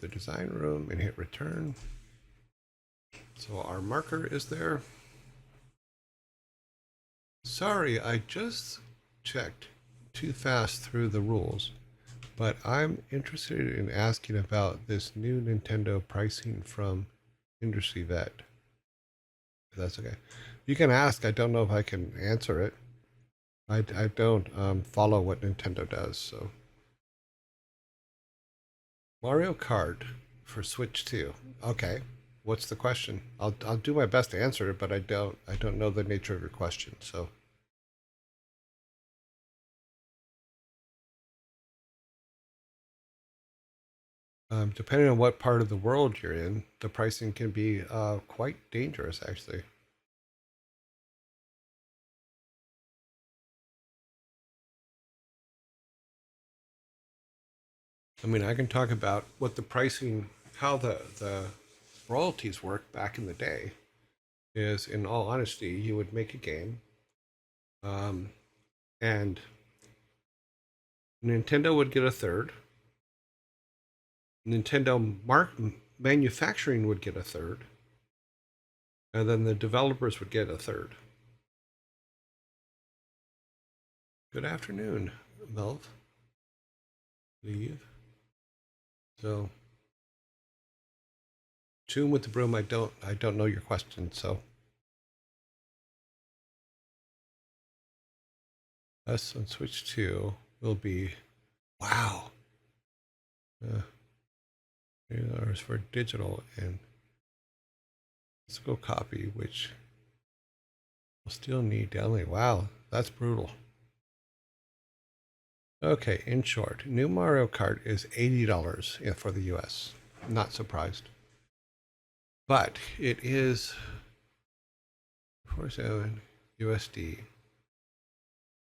the design room and hit return. So our marker is there. Sorry, I just checked too fast through the rules, but I'm interested in asking about this new Nintendo pricing from Industry Vet. If that's okay. You can ask. I don't know if I can answer it. I don't follow what Nintendo does. So Mario Kart for Switch 2. Okay. What's the question? I'll do my best to answer it, but I don't know the nature of your question. So depending on what part of the world you're in, the pricing can be quite dangerous, actually. I mean, I can talk about what the pricing, how the royalties work back in the day. Is in all honesty, you would make a game, um, and Nintendo would get a third. Nintendo manufacturing would get a third, and then the developers would get a third. Good afternoon, Melv. Leave. So, tune with the broom. I don't know your question. So, us on Switch 2 will be wow. Uh, $3 for digital and physical copy, which will still need download. Wow, that's brutal. Okay, in short, new Mario Kart is $80 for the US. Not surprised. But it is 47 USD.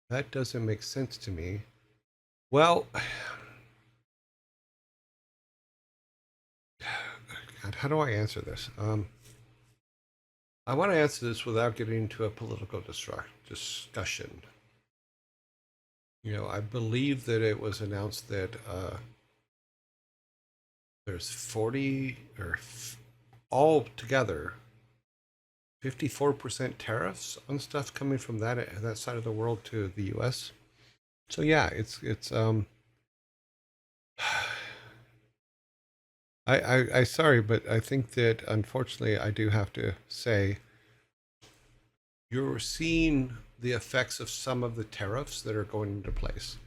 That doesn't make sense to me. Well, God, how do I answer this? I want to answer this without getting into a political discussion. I believe that it was announced that there's 40 or all together 54% tariffs on stuff coming from that side of the world to the US. So yeah, it's I sorry, but I think that unfortunately I do have to say you're seeing the effects of some of the tariffs that are going into place.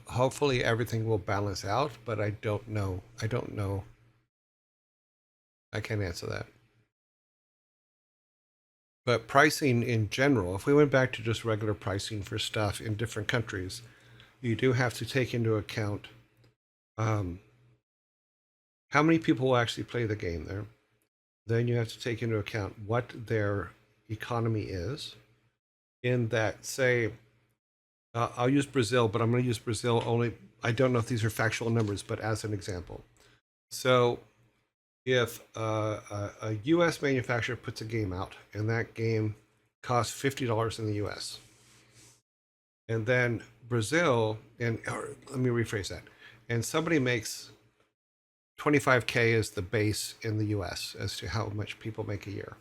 Hopefully everything will balance out, but I don't know. I don't know. I can't answer that. But pricing in general, if we went back to just regular pricing for stuff in different countries, you do have to take into account um, how many people will actually play the game there. Then you have to take into account what their economy is. In that, say, I'll use Brazil, but I'm going to use Brazil only. I don't know if these are factual numbers, but as an example. So, if a U.S. manufacturer puts a game out and that game costs $50 in the U.S., and then Brazil, or let me rephrase that, and somebody makes 25K as the base in the US as to how much people make a year.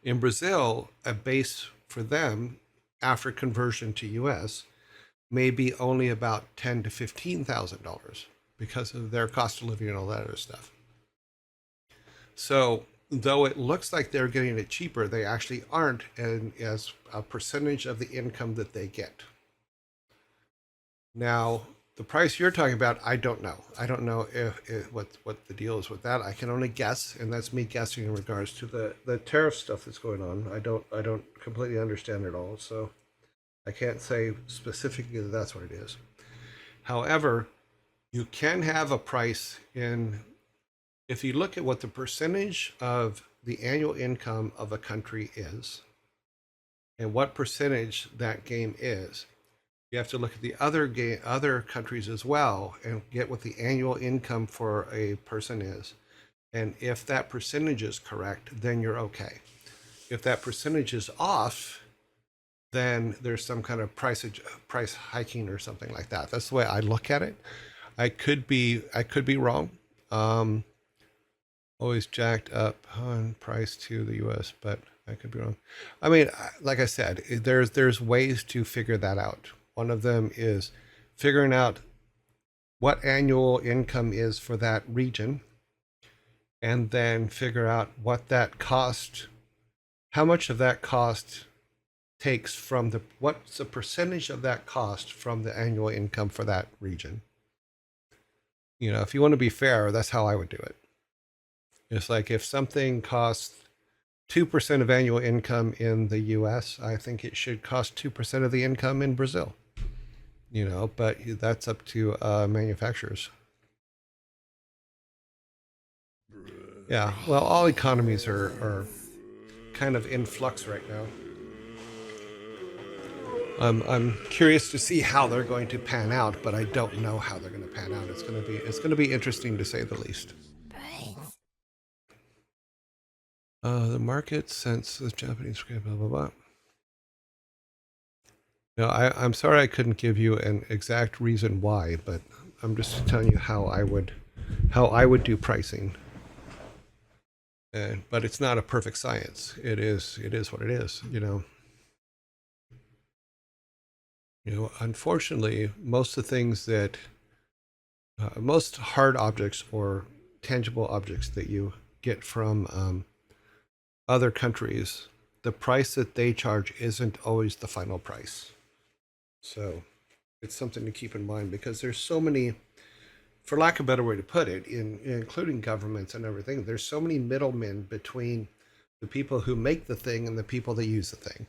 In Brazil, a base for them after conversion to US may be only about $10,000 to $15,000 because of their cost of living and all that other stuff. So though it looks like they're getting it cheaper, they actually aren't as a percentage of the income that they get. Now, the price you're talking about, I don't know. I don't know if what the deal is with that. I can only guess, and that's me guessing in regards to the tariff stuff that's going on. I don't completely understand it all, so I can't say specifically that that's what it is. However, you can have a price in if you look at what the percentage of the annual income of a country is and what percentage that game is, you have to look at the other countries as well and get what the annual income for a person is. And if that percentage is correct, then you're okay. If that percentage is off, then there's some kind of price hiking or something like that. That's the way I look at it. I could be wrong. Um, Always jacked up on price to the U.S., but I could be wrong. I mean, like I said, there's ways to figure that out. One of them is figuring out what annual income is for that region, and then figure out what that cost, how much of that cost takes from what's the percentage of that cost from the annual income for that region. If you want to be fair, that's how I would do it. It's like if something costs 2% of annual income in the US, I think it should cost 2% of the income in Brazil. But that's up to manufacturers. Yeah, well, all economies are kind of in flux right now. I'm curious to see how they're going to pan out, but I don't know how they're going to pan out. It's going to be interesting to say the least. The market since the Japanese blah blah blah. No, I'm sorry I couldn't give you an exact reason why, but I'm just telling you how I would do pricing. But it's not a perfect science. It is what it is. Unfortunately, most of the things that most hard objects or tangible objects that you get from other countries, the price that they charge isn't always the final price. So it's something to keep in mind because there's so many, for lack of a better way to put it, including governments and everything, there's so many middlemen between the people who make the thing and the people that use the thing.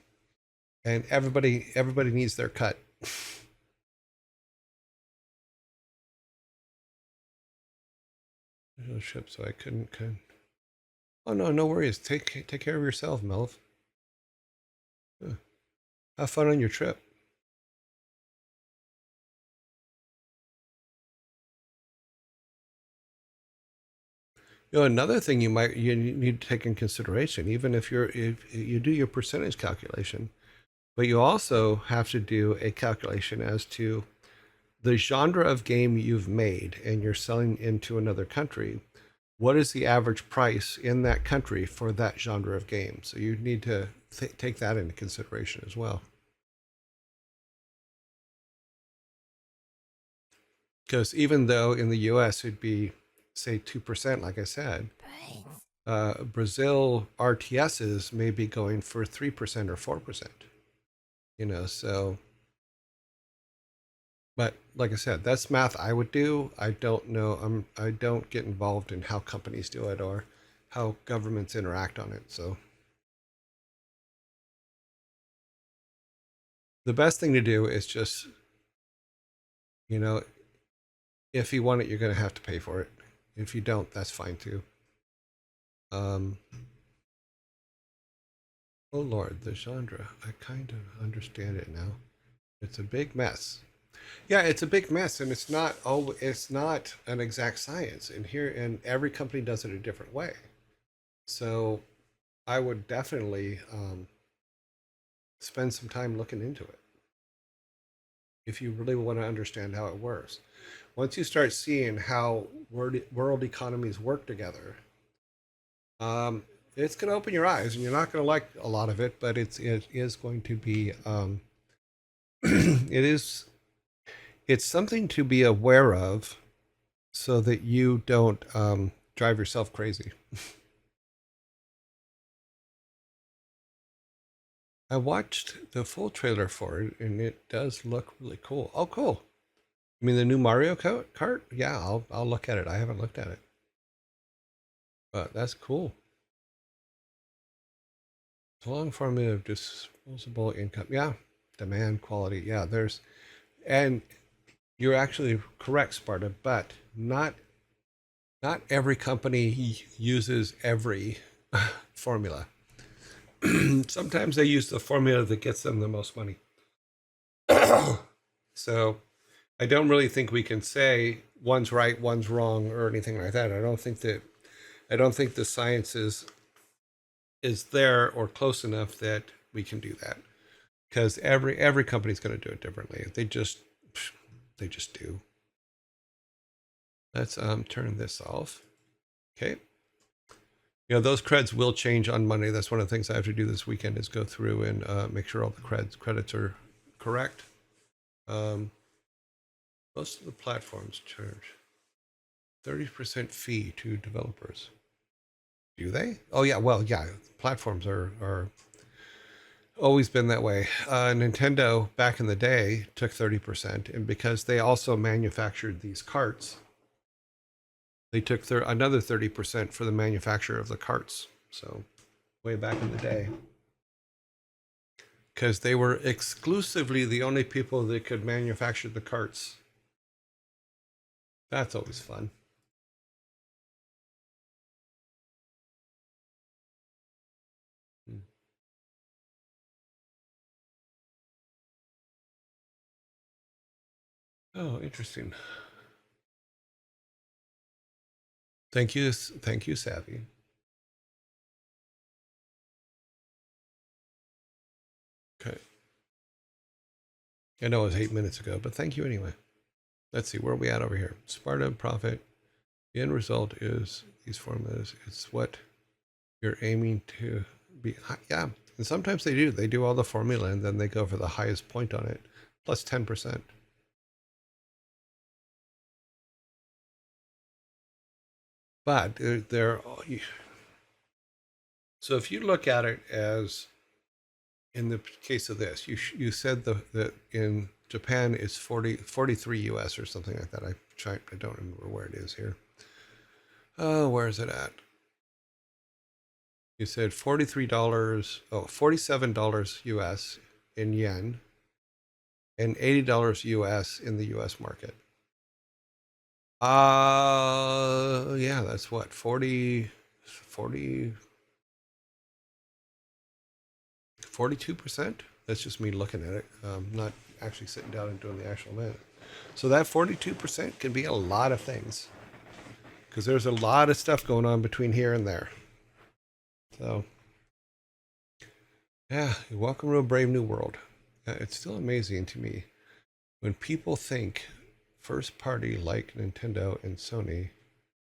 And everybody needs their cut. Ship, so I couldn't. Oh no, no worries. Take care of yourself, Melv. Yeah. Have fun on your trip. Another thing you need to take in consideration, even if you do your percentage calculation, but you also have to do a calculation as to the genre of game you've made and you're selling into another country. What is the average price in that country for that genre of game? So you need to take that into consideration as well. Because even though in the US it'd be, say, 2%, like I said, Brazil RTSs may be going for 3% or 4%. So, but like I said, that's math I would do. I don't know. I don't get involved in how companies do it or how governments interact on it. So the best thing to do is just, you know, if you want it, you're going to have to pay for it. If you don't, that's fine too. Um, oh Lord, the genre. I kind of understand it now. It's a big mess. Yeah, it's a big mess, and it's not an exact science. And every company does it a different way. So I would definitely spend some time looking into it if you really want to understand how it works. Once you start seeing how world economies work together, um, it's going to open your eyes, and you're not going to like a lot of it, but it is going to be it is it's something to be aware of, so that you don't drive yourself crazy. I watched the full trailer for it, and it does look really cool. Oh, cool! I mean, the new Mario Kart. Yeah, I'll look at it. I haven't looked at it, but that's cool. Long formula of disposable income. Yeah, demand, quality. Yeah, and you're actually correct, Sparta. But not every company uses every formula. Sometimes they use the formula that gets them the most money. So I don't really think we can say one's right, one's wrong, or anything like that. I don't think the science is there or close enough that we can do that, because every company's going to do it differently. They just do. Let's turn this off. Okay. You know, those creds will change on Monday. That's one of the things I have to do this weekend is go through and make sure all the credits are correct. Most of the platforms charge 30% fee to developers. Do they? Oh yeah, well yeah, platforms are always been that way. Nintendo back in the day took 30%, and because they also manufactured these carts, they took another 30% for the manufacture of the carts. So way back in the day, because they were exclusively the only people that could manufacture the carts. That's always fun. Hmm. Oh, interesting. Thank you, Savvy. Okay, I know it was 8 minutes ago, but thank you anyway. Let's see, where are we at over here? Sparta, profit. The end result is these formulas. It's what you're aiming to be. Yeah, and sometimes they do. They do all the formula and then they go for the highest point on it, plus 10%. But they're so if you look at it as in the case of this, you said that in Japan it's 43 US or something like that. I don't remember where it is here. Oh, where is it at? You said $43, $47 US in yen and $80 US in the US market. Yeah, that's what, 42%. That's just me looking at it. Not actually sitting down and doing the actual math. So that 42% can be a lot of things because there's a lot of stuff going on between here and there. So, yeah, welcome to a brave new world. It's still amazing to me when people think first party like Nintendo and Sony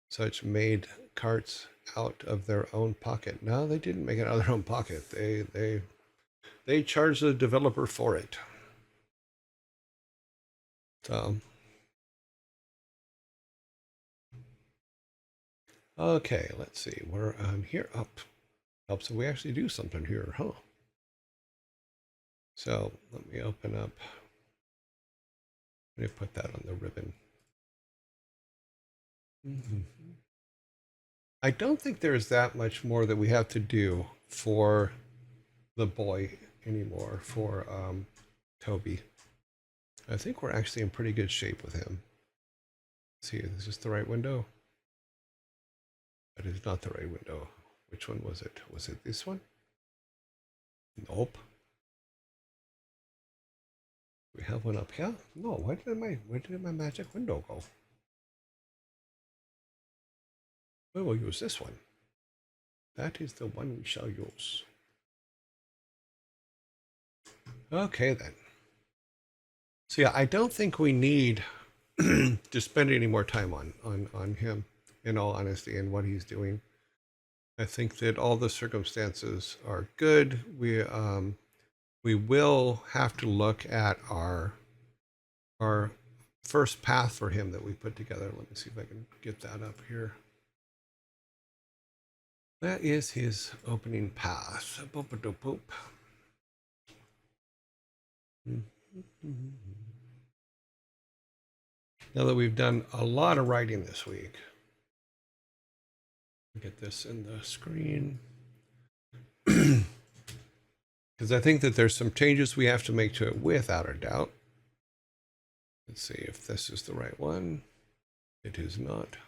such made carts out of their own pocket. No, they didn't make it out of their own pocket. They charged the developer for it. So okay, let's see. We're here up. Helps if we actually do something here, huh? So let me open up. Let me put that on the ribbon. Mm-hmm. I don't think there's that much more that we have to do for the boy anymore, for Toby. I think we're actually in pretty good shape with him. Let's see, is this the right window? That is not the right window. Which one was it? Was it this one? Nope. We have one up here? No, where did my magic window go? We will use this one. That is the one we shall use. Okay then. So yeah, I don't think we need to spend any more time on him, in all honesty, and what he's doing. I think that all the circumstances are good. We will have to look at our first path for him that we put together. Let me see if I can get that up here. That is his opening path. Boop, boop, boop. Now that we've done a lot of writing this week, get this in the screen. Because I think that there's some changes we have to make to it without a doubt. Let's see if this is the right one. It is not.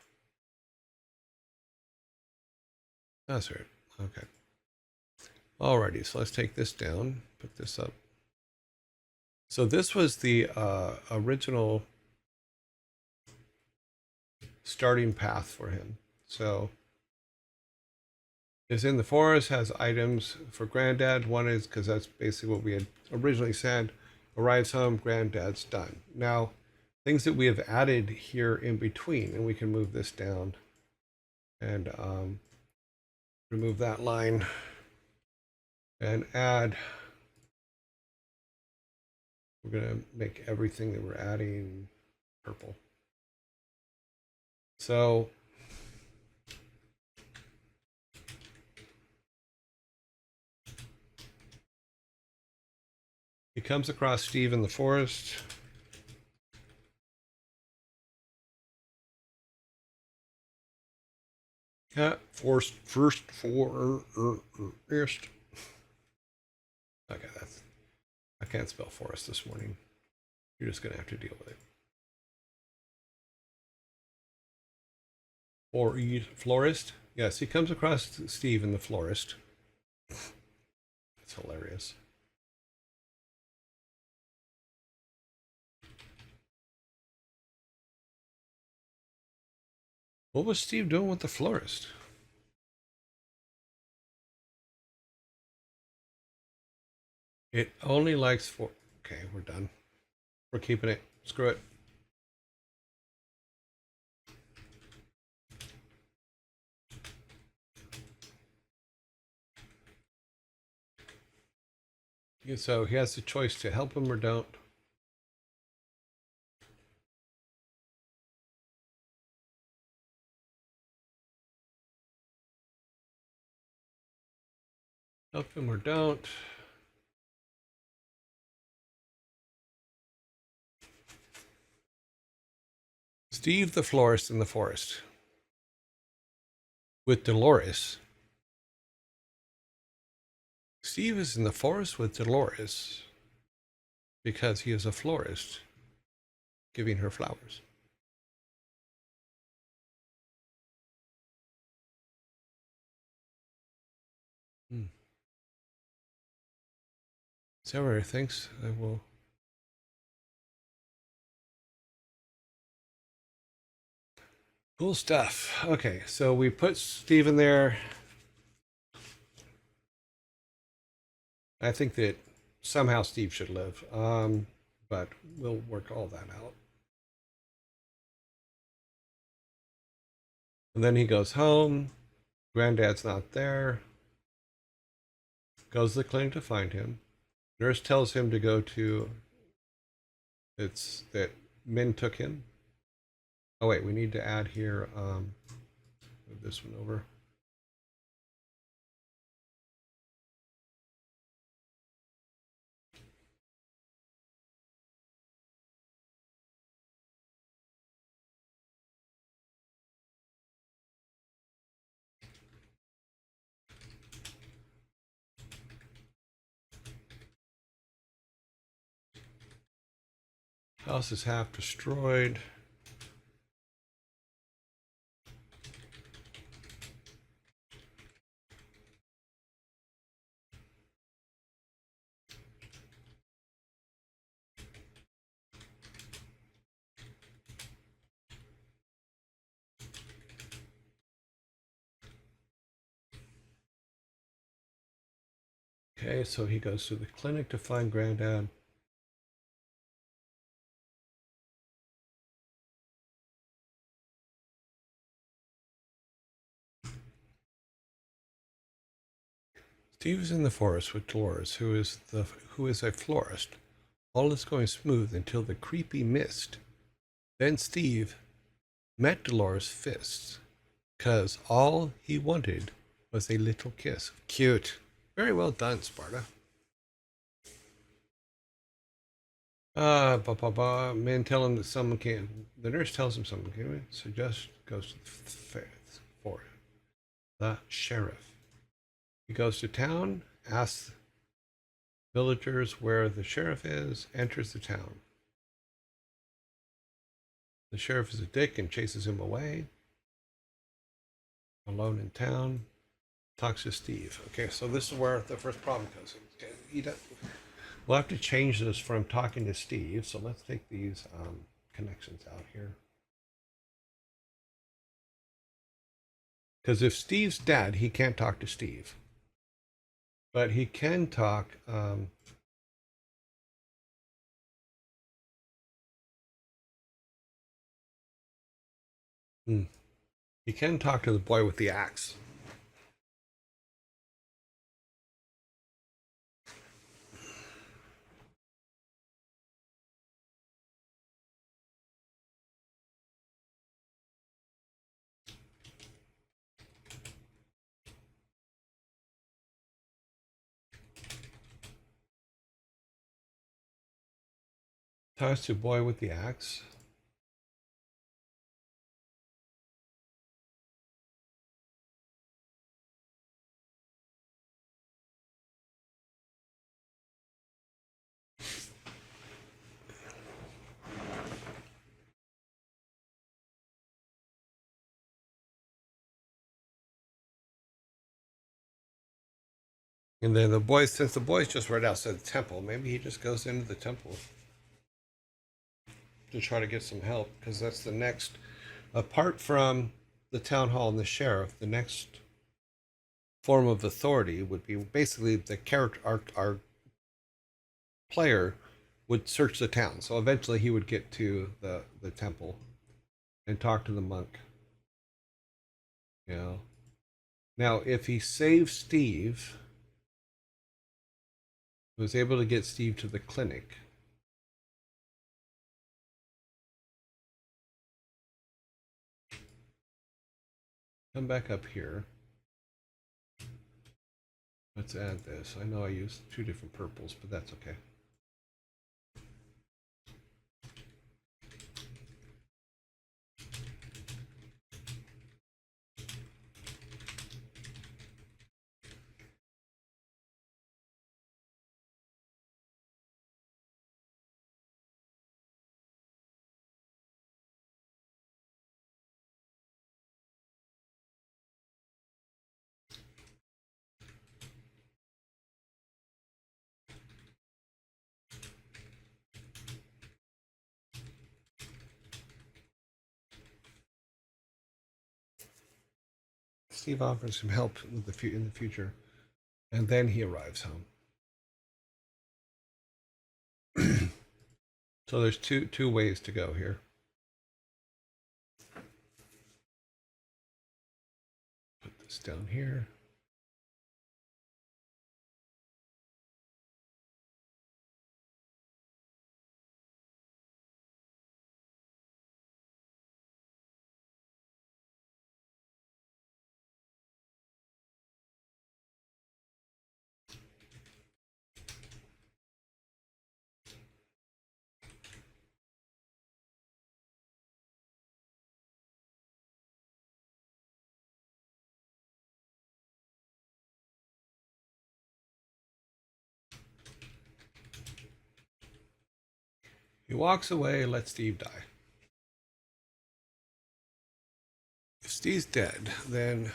That's right. Okay. Alrighty, so let's take this down, put this up. So this was the original starting path for him. So is in the forest, has items for granddad. One is because that's basically what we had originally said. Arrives home, granddad's done. Now, things that we have added here in between. And we can move this down and remove that line and add. We're going to make everything that we're adding purple. So he comes across Steve in the forest. Yeah, forest. Okay, that's. I can't spell forest this morning. You're just gonna have to deal with it. Florist. Yes, he comes across Steve in the florist. It's hilarious. What was Steve doing with the florist? It only likes four. Okay, we're done. We're keeping it. Screw it. So he has the choice to help him or don't. Help him or don't. Steve the florist in the forest with Dolores. Steve is in the forest with Dolores because he is a florist giving her flowers. Sarah thinks I will. Cool stuff. Okay, so we put Steve in there. I think that somehow Steve should live, but we'll work all that out. And then he goes home. Granddad's not there. Goes to the clinic to find him. Nurse tells him to go to. It's that Min took him. Oh wait, we need to add here. Move this one over. House is half destroyed. Okay, so he goes to the clinic to find Granddad. Steve is in the forest with Dolores, who is a florist. All is going smooth until the creepy mist. Then Steve met Dolores' fists, 'cause all he wanted was a little kiss. Cute. Very well done, Sparta. Men tell him that someone can. The nurse tells him someone can. So just goes to for the sheriff. He goes to town, asks villagers where the sheriff is, enters the town. The sheriff is a dick and chases him away. Alone in town, talks to Steve. Okay, so this is where the first problem comes in. We'll have to change this from talking to Steve. So let's take these connections out here. Because if Steve's dead, he can't talk to Steve. But he can talk. Hmm. You can talk to the boy with the axe. Talks to the boy with the axe. And then the boy, since the boy's just right outside the temple, maybe he just goes into the temple to try to get some help, because that's the next, apart from the town hall and the sheriff, the next form of authority would be basically the character, our player would search the town. So eventually he would get to the temple and talk to the monk. You know. Now, if he saves Steve, was able to get Steve to the clinic. Come back up here. Let's add this. I know I used two different purples, but that's okay. Steve offers him help in the future, and then he arrives home. So there's two ways to go here. Put this down here. He walks away and lets Steve die. If Steve's dead, then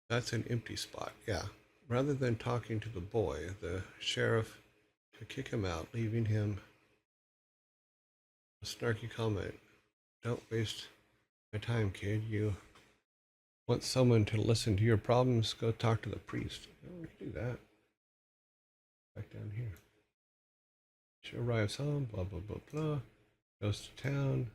that's an empty spot. Yeah. Rather than talking to the boy, the sheriff could kick him out, leaving him a snarky comment. Don't waste my time, kid. You want someone to listen to your problems? Go talk to the priest. Oh, we can do that. Back down here. She arrives home, blah, blah, blah, blah. Goes to town.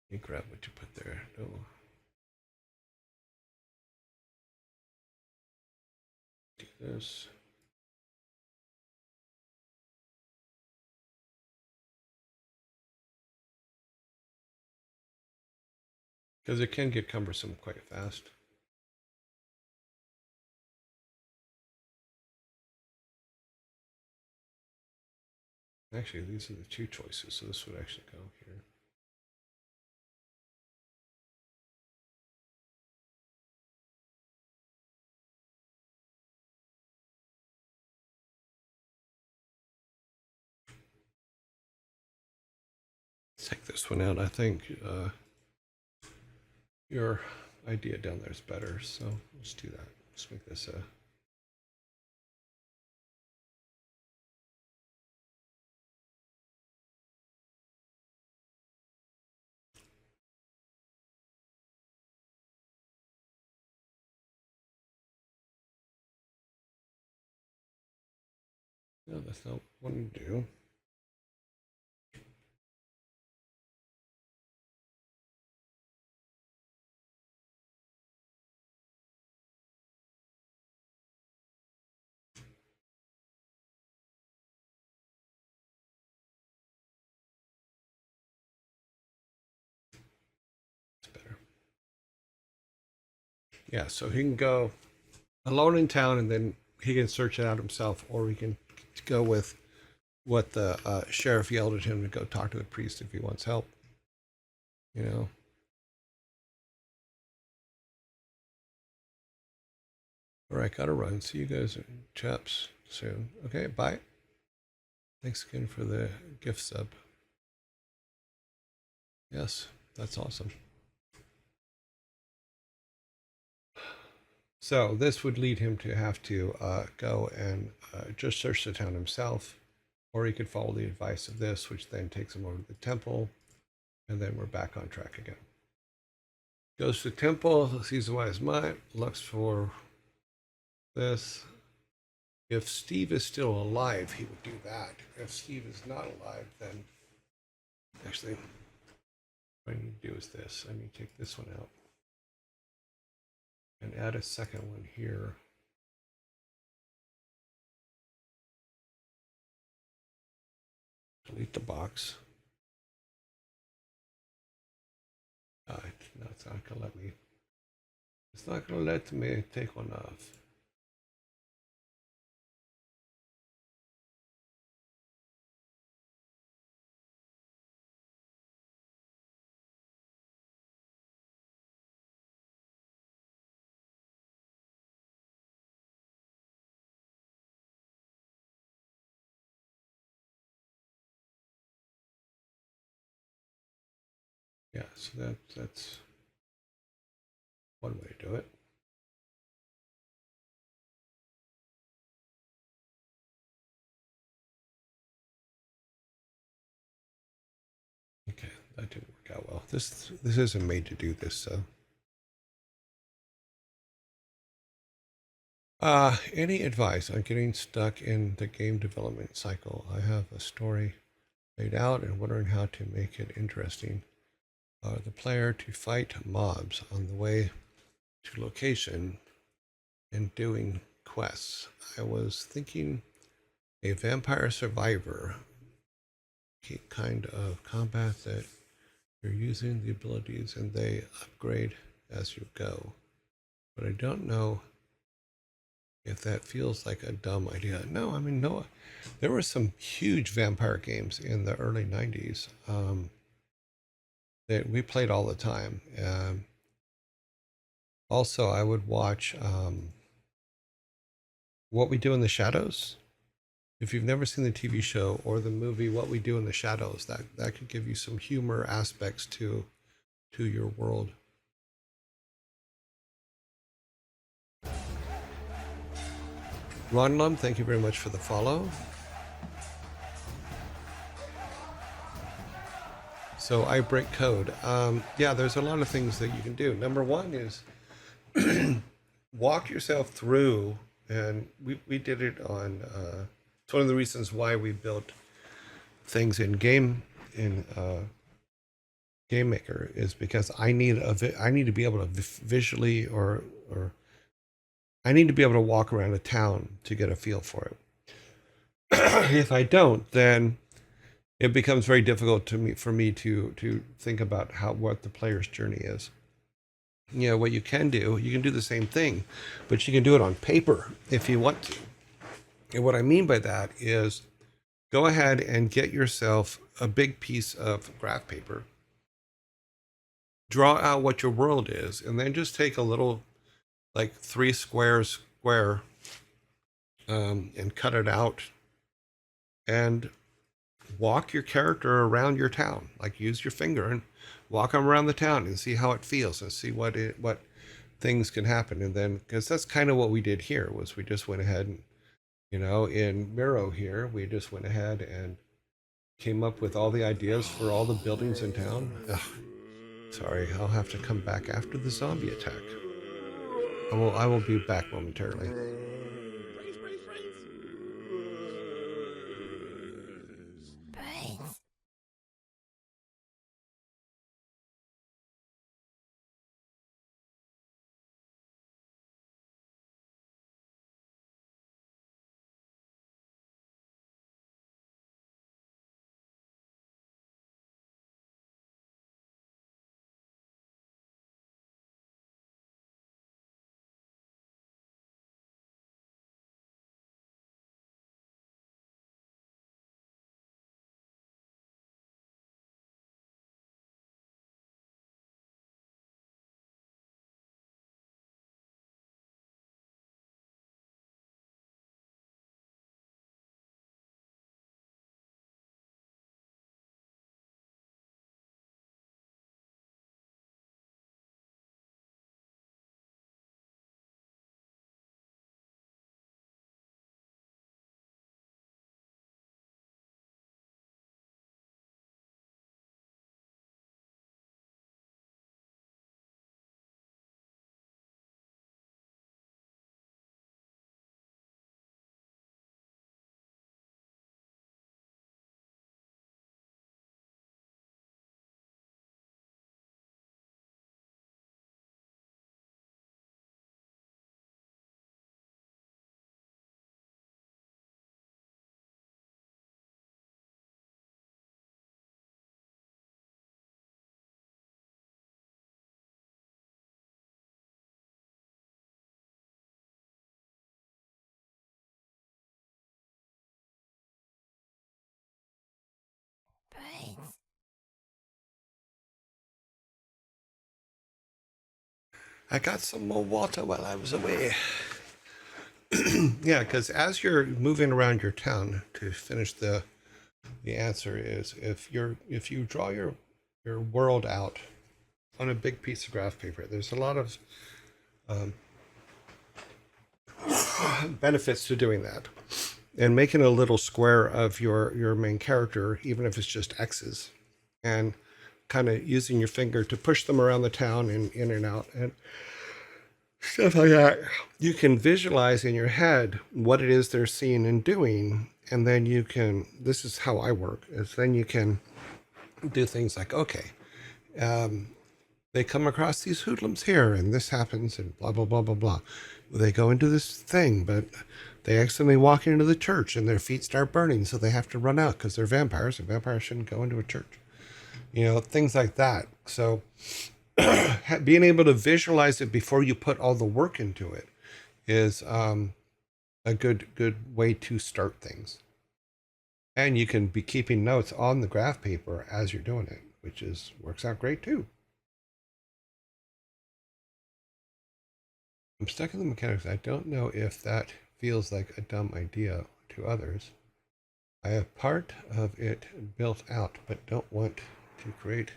You grab what you put there. No. Do this. Because it can get cumbersome quite fast. Actually, these are the two choices, so this would actually go here. Let's take this one out. I think your idea down there is better, so let's do that. Let's make this a No, that's not what we do. It's better. Yeah, so he can go alone in town, and then he can search it out himself, or we can go with what the sheriff yelled at him to go talk to the priest if he wants help. You know. All right, gotta run. See you guys, chaps, soon. Okay, bye. Thanks again for the gift sub. Yes, that's awesome. So this would lead him to have to go and just search the town himself, or he could follow the advice of this, which then takes him over to the temple, and then we're back on track again. Goes to the temple, sees the wise mind, looks for this. If Steve is still alive, he would do that. If Steve is not alive, then actually, what I need to do is this. I need to take this one out and add a second one here. Delete the box. No, it's not gonna let me. It's not gonna let me take one off. Yeah, so that's one way to do it. Okay, that didn't work out well. This isn't made to do this, so. Any advice on getting stuck in the game development cycle? I have a story laid out and wondering how to make it interesting. The player to fight mobs on the way to location and doing quests. I was thinking a vampire survivor kind of combat that you're using the abilities and they upgrade as you go. But I don't know if that feels like a dumb idea. No, I mean, no, there were some huge vampire games in the early 90s that we played all the time. Also, I would watch What We Do in the Shadows. If you've never seen the TV show or the movie What We Do in the Shadows, that could give you some humor aspects to your world. Ron Lum, thank you very much for the follow. So I break code. Yeah, there's a lot of things that you can do. Number one is walk yourself through, and we did it on. It's one of the reasons why we built things in Game Maker is because I need to be able to visually or I need to be able to walk around a town to get a feel for it. If I don't, then it becomes very difficult for me to think about what the player's journey is. You know, what you can do the same thing, but you can do it on paper if you want to. And what I mean by that is go ahead and get yourself a big piece of graph paper, draw out what your world is, and then just take a little, like 3 squares square, and cut it out and walk your character around your town. Like use your finger and walk them around the town and see how it feels and see what things can happen. And then, because that's kind of what we did here, was we just went ahead and, in Miro here, we just went ahead and came up with all the ideas for all the buildings in town. Ugh, sorry, I'll have to come back after the zombie attack. I will be back momentarily. I got some more water while I was away. Yeah, because as you're moving around your town, to finish the answer is, if you draw your world out on a big piece of graph paper, there's a lot of um, benefits to doing that. And making a little square of your main character, even if it's just X's, and kind of using your finger to push them around the town and in and out and stuff like that. You can visualize in your head what it is they're seeing and doing, and then you can. This is how I work. Is then you can do things like, okay, they come across these hoodlums here, and this happens, and blah blah blah blah blah. They go into this thing, but they accidentally walk into the church, and their feet start burning, so they have to run out because they're vampires, and vampires shouldn't go into a church. Things like that. So being able to visualize it before you put all the work into it is a good way to start things. And you can be keeping notes on the graph paper as you're doing it, which is works out great too. I'm stuck in the mechanics. I don't know if that feels like a dumb idea to others. I have part of it built out, but don't want to create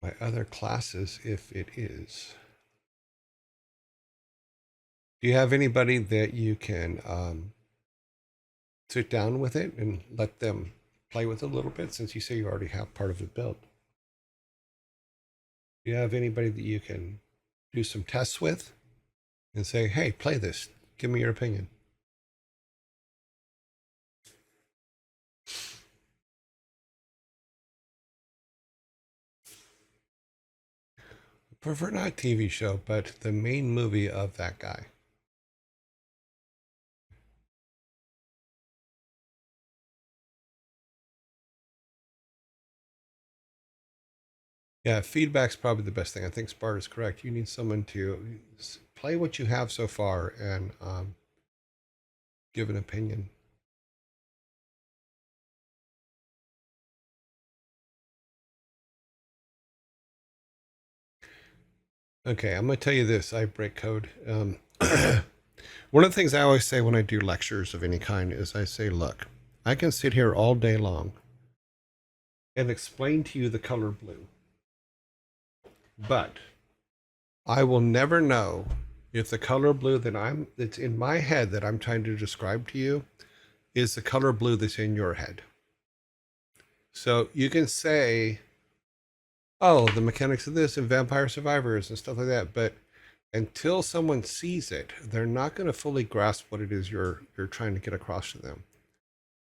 my other classes if it is. Do you have anybody that you can sit down with it and let them play with it a little bit, since you say you already have part of it built? Do you have anybody that you can do some tests with and say, hey, play this, give me your opinion? I prefer not TV show, but the main movie of that guy. Yeah, feedback's probably the best thing. I think Sparta's correct. You need someone to play what you have so far and give an opinion. Okay, I'm going to tell you this. I break code. One of the things I always say when I do lectures of any kind is I say, look, I can sit here all day long and explain to you the color blue, but I will never know if the color blue that's in my head that I'm trying to describe to you is the color blue that's in your head. So you can say, oh, the mechanics of this and Vampire Survivors and stuff like that, but until someone sees it, they're not going to fully grasp what it is you're trying to get across to them.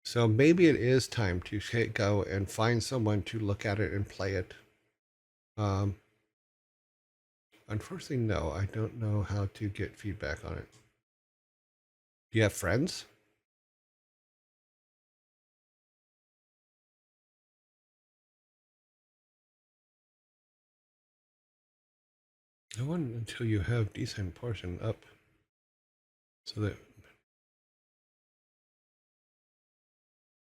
So maybe it is time to go and find someone to look at it and play it. Um, Unfortunately, no, I don't know how to get feedback on it. Do you have friends? I want until you have decent portion up, so that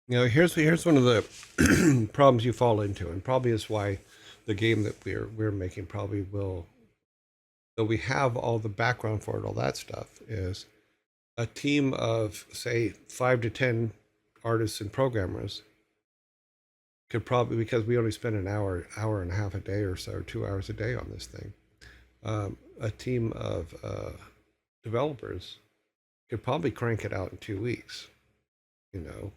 here's one of the problems you fall into, and probably is why the game that we're making probably will, though we have all the background for it, all that stuff, is a team of say 5 to 10 artists and programmers could probably, because we only spend an hour and a half a day or so, 2 hours a day on this thing. A team of developers could probably crank it out in 2 weeks. You know,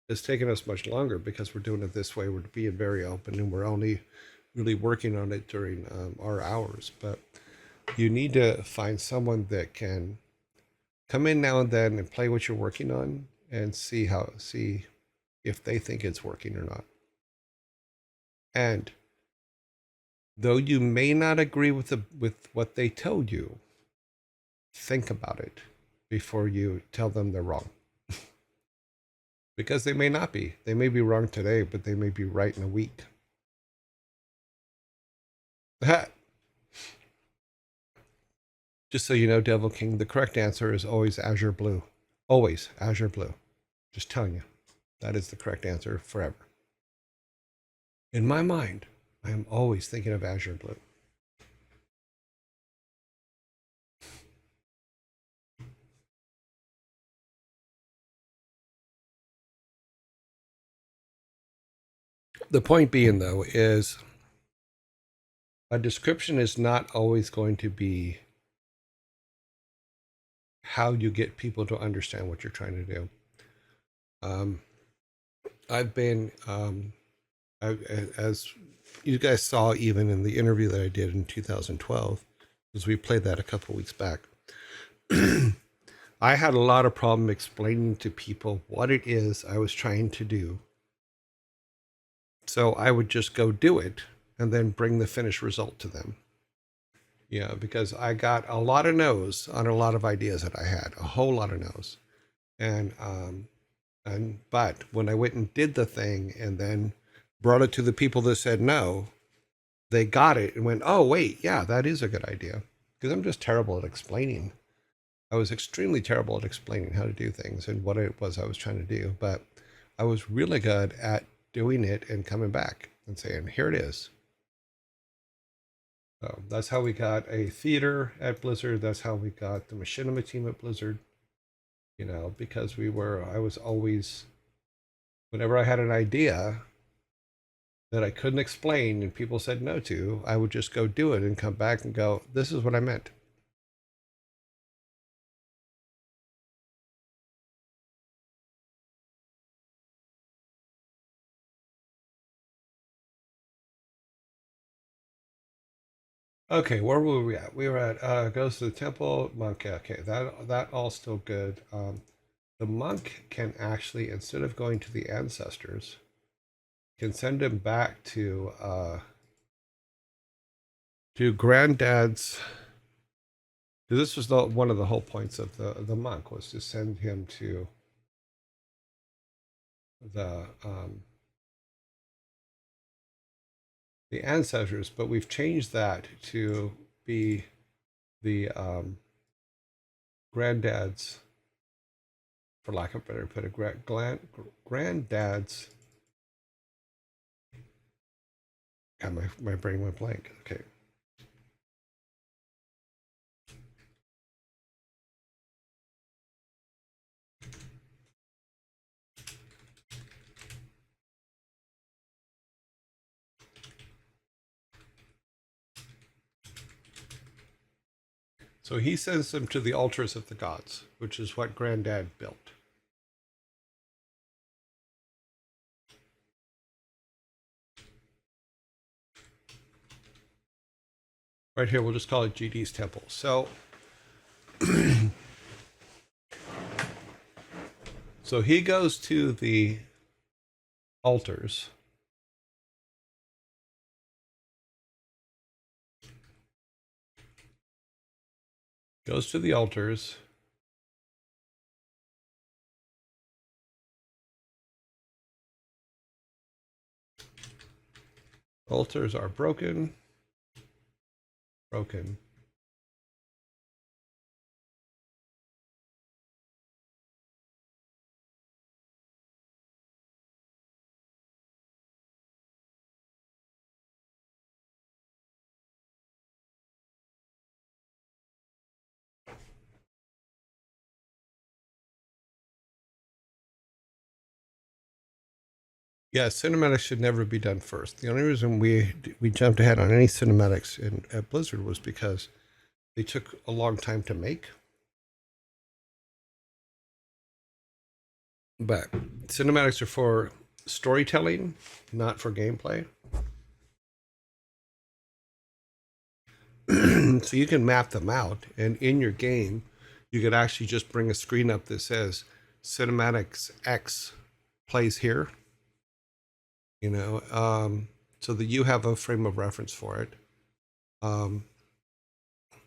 it's taken us much longer because we're doing it this way. We're being very open, and we're only really working on it during our hours. But you need to find someone that can come in now and then and play what you're working on and see if they think it's working or not. And though you may not agree with what they told you, think about it before you tell them they're wrong. Because they may not be. They may be wrong today, but they may be right in a week. Just so you know, Devil King, the correct answer is always Azure Blue. Always Azure Blue. Just telling you. That is the correct answer forever. In my mind, I am always thinking of Azure Blue. The point being, though, is a description is not always going to be how you get people to understand what you're trying to do. I've been, as you guys saw, even in the interview that I did in 2012, because we played that a couple weeks back. I had a lot of problem explaining to people what it is I was trying to do. So I would just go do it and then bring the finished result to them. Yeah, because I got a lot of no's on a lot of ideas that I had, a whole lot of no's. But when I went and did the thing and then brought it to the people that said no, they got it and went, oh, wait, yeah, that is a good idea. Because I'm just terrible at explaining. I was extremely terrible at explaining how to do things and what it was I was trying to do. But I was really good at doing it and coming back and saying, here it is. So that's how we got a theater at Blizzard. That's how we got the machinima team at Blizzard. You know, because I was always, whenever I had an idea that I couldn't explain and people said no to, I would just go do it and come back and go, this is what I meant. Okay, where were we at? We were at goes to the temple, monk. Okay, that all still good. The monk can actually, instead of going to the ancestors, can send him back to granddad's. This was one of the whole points of the monk was to send him to the the ancestors, but we've changed that to be the granddad's, for lack of a better put, granddad's. God, my brain went blank. Okay. So he sends them to the altars of the gods, which is what Granddad built. Right here, we'll just call it GD's temple. So, so he goes to the altars. Goes to the altars. Altars are broken. Broken. Yeah, cinematics should never be done first. The only reason we jumped ahead on any cinematics at Blizzard was because they took a long time to make. But cinematics are for storytelling, not for gameplay. So you can map them out, and in your game, you could actually just bring a screen up that says cinematics X plays here, you know, so that you have a frame of reference for it.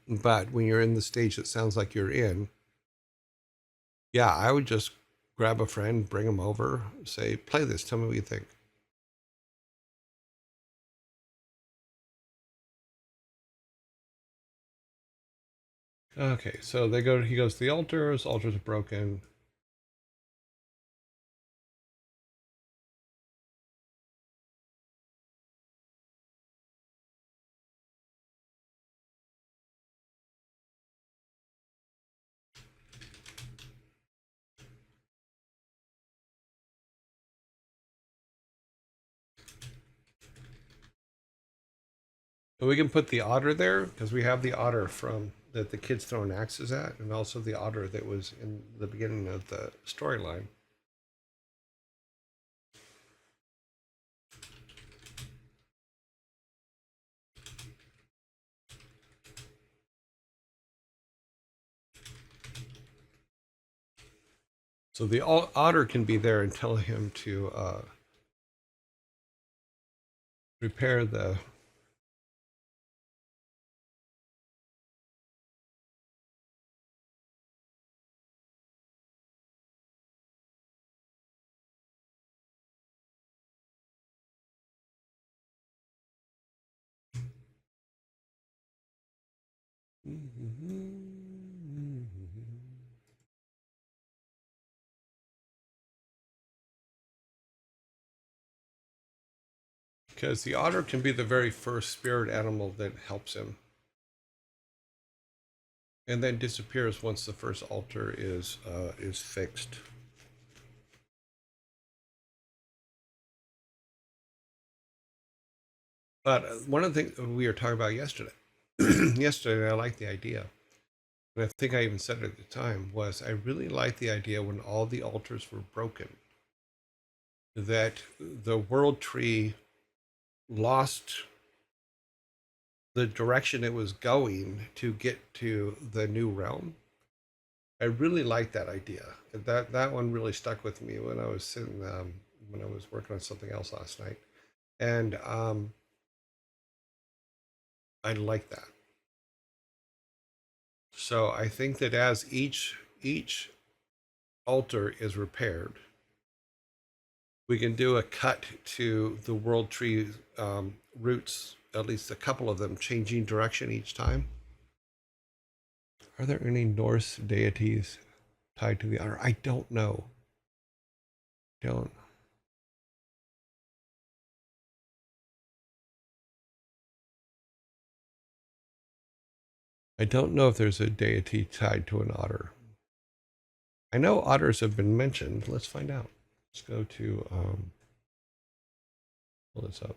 But when you're in the stage that sounds like you're in, yeah, I would just grab a friend, bring them over, say, play this, tell me what you think. Okay, so he goes to the altars are broken. we can put the otter there because we have the otter from that the kids throwing axes at, and also the otter that was in the beginning of the storyline. So the otter can be there and tell him to repair the. Because the otter can be the very first spirit animal that helps him, and then disappears once the first altar is fixed. But one of the things we were talking about yesterday, yesterday, I liked the idea, and I think I even said it at the time, was I really liked the idea when all the altars were broken, that the world tree lost the direction it was going to get to the new realm. I really liked that idea. That one really stuck with me when I was sitting when I was working on something else last night, and I like that. So I think that as each altar is repaired, we can do a cut to the world tree roots, at least a couple of them, changing direction each time. Are there any Norse deities tied to the otter? I don't know. Don't. I don't know if there's a deity tied to an otter. I know otters have been mentioned. Let's find out. Let's go to pull this up.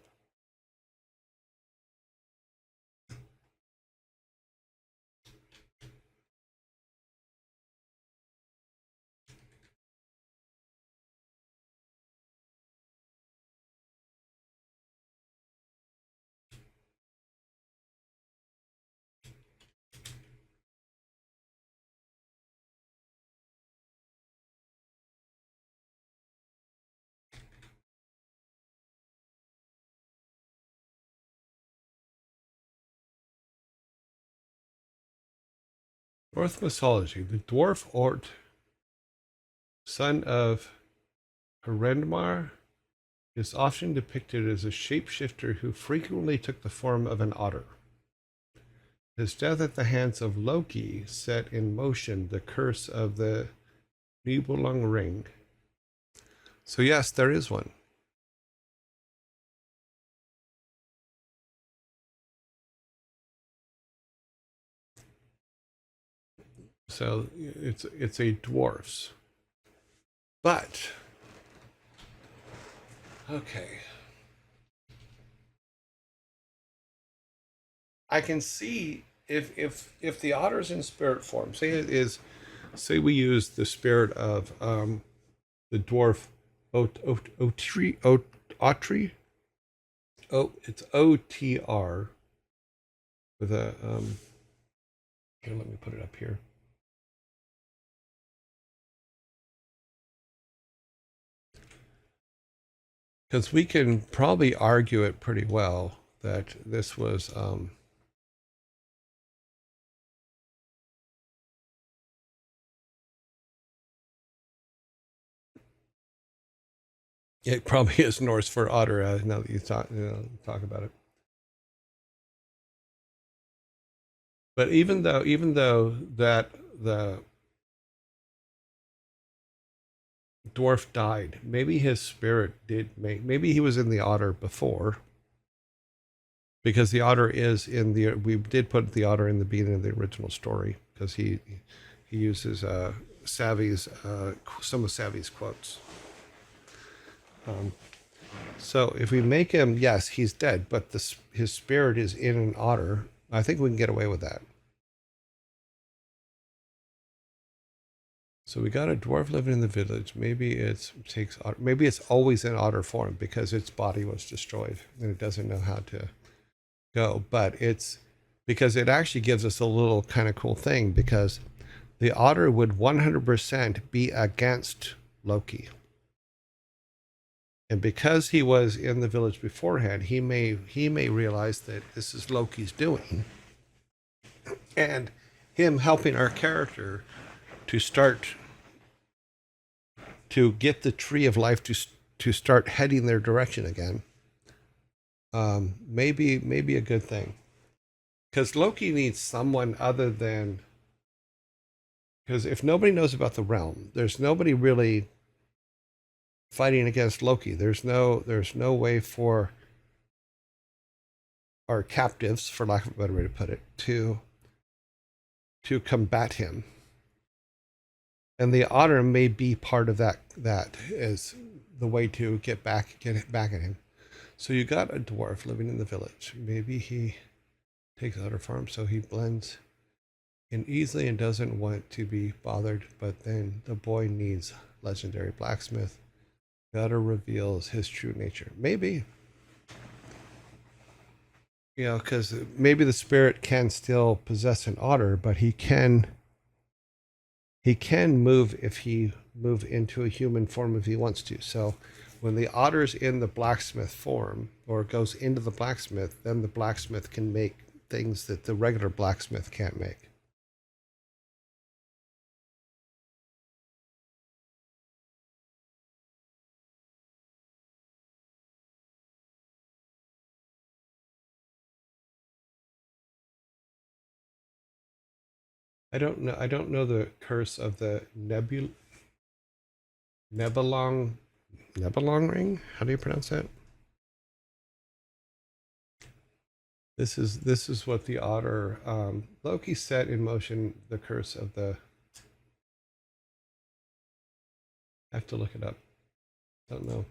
Norse mythology. The dwarf Ort, son of Hrendmar, is often depicted as a shapeshifter who frequently took the form of an otter. His death at the hands of Loki set in motion the curse of the Nibelung Ring. So yes, there is one. So it's a dwarfs. But okay. I can see if the otter's in spirit form, say we use the spirit of the dwarf Otri. Oh, it's OTR with a here, let me put it up here. Because we can probably argue it pretty well that this was it probably is Norse for otter. Now that you talk about it, but even though that the dwarf died, maybe his spirit did make. Maybe he was in the otter before, because the otter is in the. We did put the otter in the beginning of the original story because he uses Savvy's some of Savvy's quotes. So if we make him, yes, he's dead, but his spirit is in an otter. I think we can get away with that. So we got a dwarf living in the village. Maybe maybe it's always in otter form because its body was destroyed and it doesn't know how to go. But it's because it actually gives us a little kind of cool thing because the otter would 100% be against Loki. And because he was in the village beforehand, he may realize that this is Loki's doing, and him helping our character to start to get the tree of life to start heading their direction again. Maybe a good thing, because Loki needs someone other than, because if nobody knows about the realm, there's nobody really fighting against Loki. There's no way for our captives, for lack of a better way to put it, to combat him. And the otter may be part of that is the way to get back at him. So you got a dwarf living in the village. Maybe he takes otter farm, so he blends in easily and doesn't want to be bothered. But then the boy needs legendary blacksmith. The otter reveals his true nature. Maybe, because maybe the spirit can still possess an otter, but he can move if he move into a human form if he wants to. So when the otter's in the blacksmith form or goes into the blacksmith, then the blacksmith can make things that the regular blacksmith can't make. I don't know the curse of the Nebelong ring. How do you pronounce that? This is what the otter Loki set in motion the curse of the. I have to look it up. Don't know.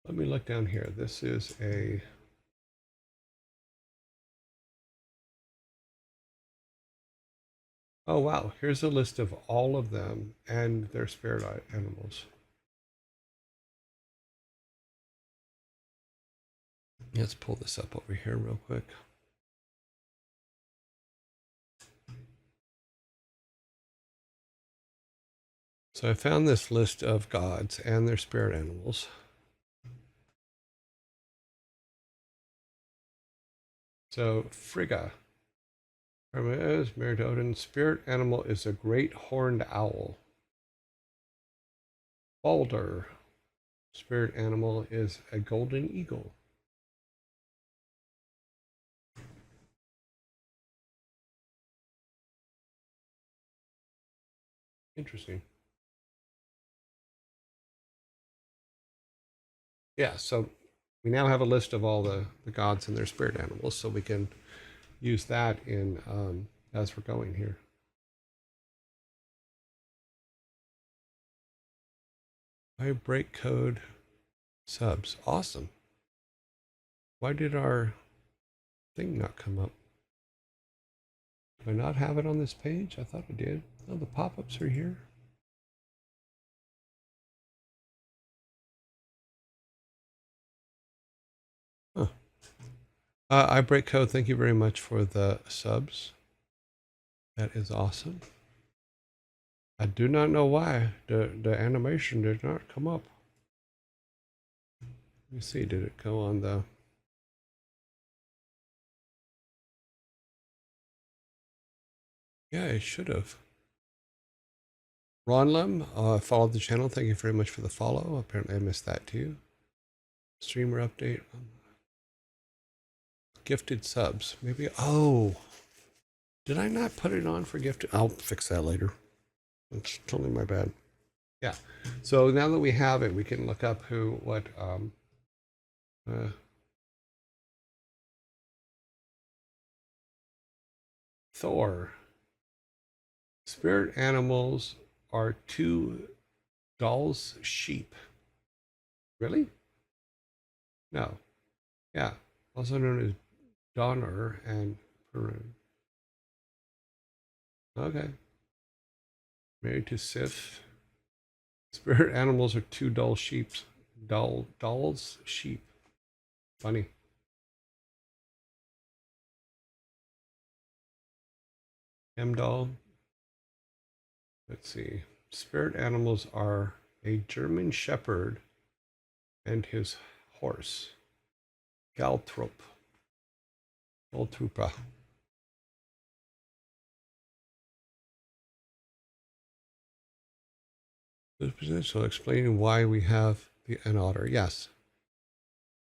Let me look down here. This is a. Oh wow! Here's a list of all of them and their spirit animals. Let's pull this up over here real quick. So I found this list of gods and their spirit animals. So Frigga, Hermes, married to Odin. Spirit animal is a great horned owl. Balder, spirit animal is a golden eagle. Interesting. Yeah, so we now have a list of all the gods and their spirit animals, so we can use that in as we're going here. I break code subs. Awesome. Why did our thing not come up? Do I not have it on this page? I thought I did. Oh, the pop-ups are here. Huh. I break code. Thank you very much for the subs. That is awesome. I do not know why the animation did not come up. Let me see. Did it go on the? Yeah, it should have. Ronlum, followed the channel. Thank you very much for the follow. Apparently, I missed that too. Streamer update. Gifted subs. Maybe. Oh, did I not put it on for gifted? I'll fix that later. It's totally my bad. Yeah. So now that we have it, we can look up what Thor. Spirit animals are two dolls sheep. Really? No. Yeah. Also known as Donner and Perun. Okay. Married to Sif. Spirit animals are two dull sheep. Dolls, sheep. Funny. Doll. Let's see. Spirit animals are a German shepherd and his horse. Galtrup. Galtrupa. So explaining why we have an otter. Yes.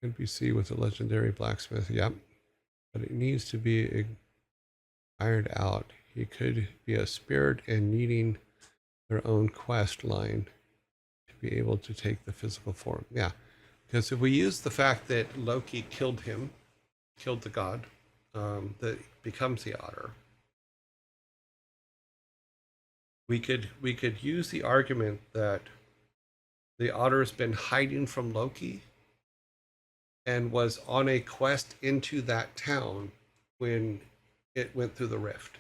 NPC with a legendary blacksmith. Yep. But it needs to be ironed out. He could be a spirit and needing their own quest line to be able to take the physical form. Yeah. Because if we use the fact that Loki killed him, killed the god, that becomes the otter, we could use the argument that the otter has been hiding from Loki and was on a quest into that town when it went through the rift.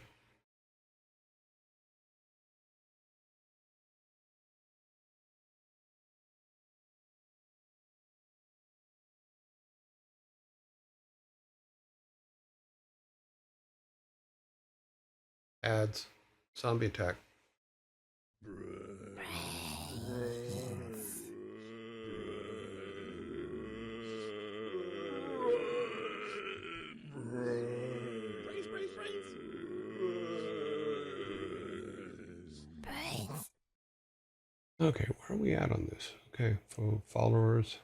Ads, zombie attack. Okay, where are we at on this? Okay, for followers,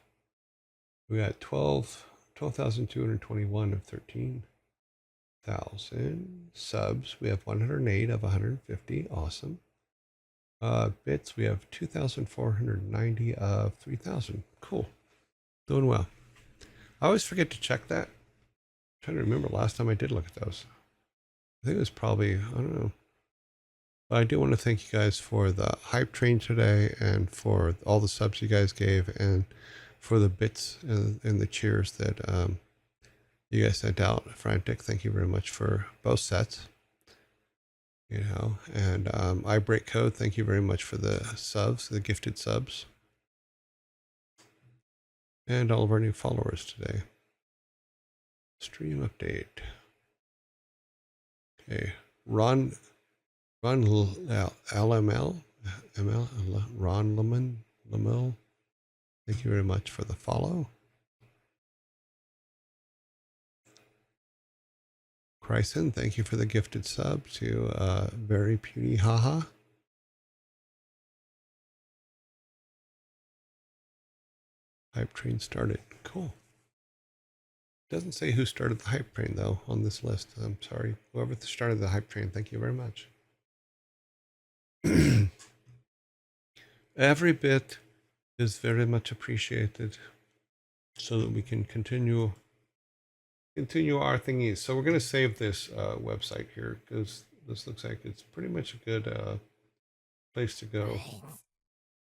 we got 12,221 of 13,000 subs. We have 108 of 150. Awesome. Bits, we have 2,490 of 3,000. Cool. Doing well. I always forget to check that. I'm trying to remember last time I did look at those. I think it was probably, I don't know. But I do want to thank you guys for the hype train today and for all the subs you guys gave and for the bits and the cheers that you guys sent out. Frantic, thank you very much for both sets. You know, and I break code. Thank you very much for the subs, the gifted subs, and all of our new followers today. Stream update. Okay, Ron LML, Ron Lamel. Thank you very much for the follow. Chryson, thank you for the gifted sub to Very Puny Haha. Hype train started. Cool. Doesn't say who started the hype train though on this list. I'm sorry. Whoever started the hype train, thank you very much. Every bit is very much appreciated so that we can continue our thingies. So we're going to save this website here because this looks like it's pretty much a good place to go.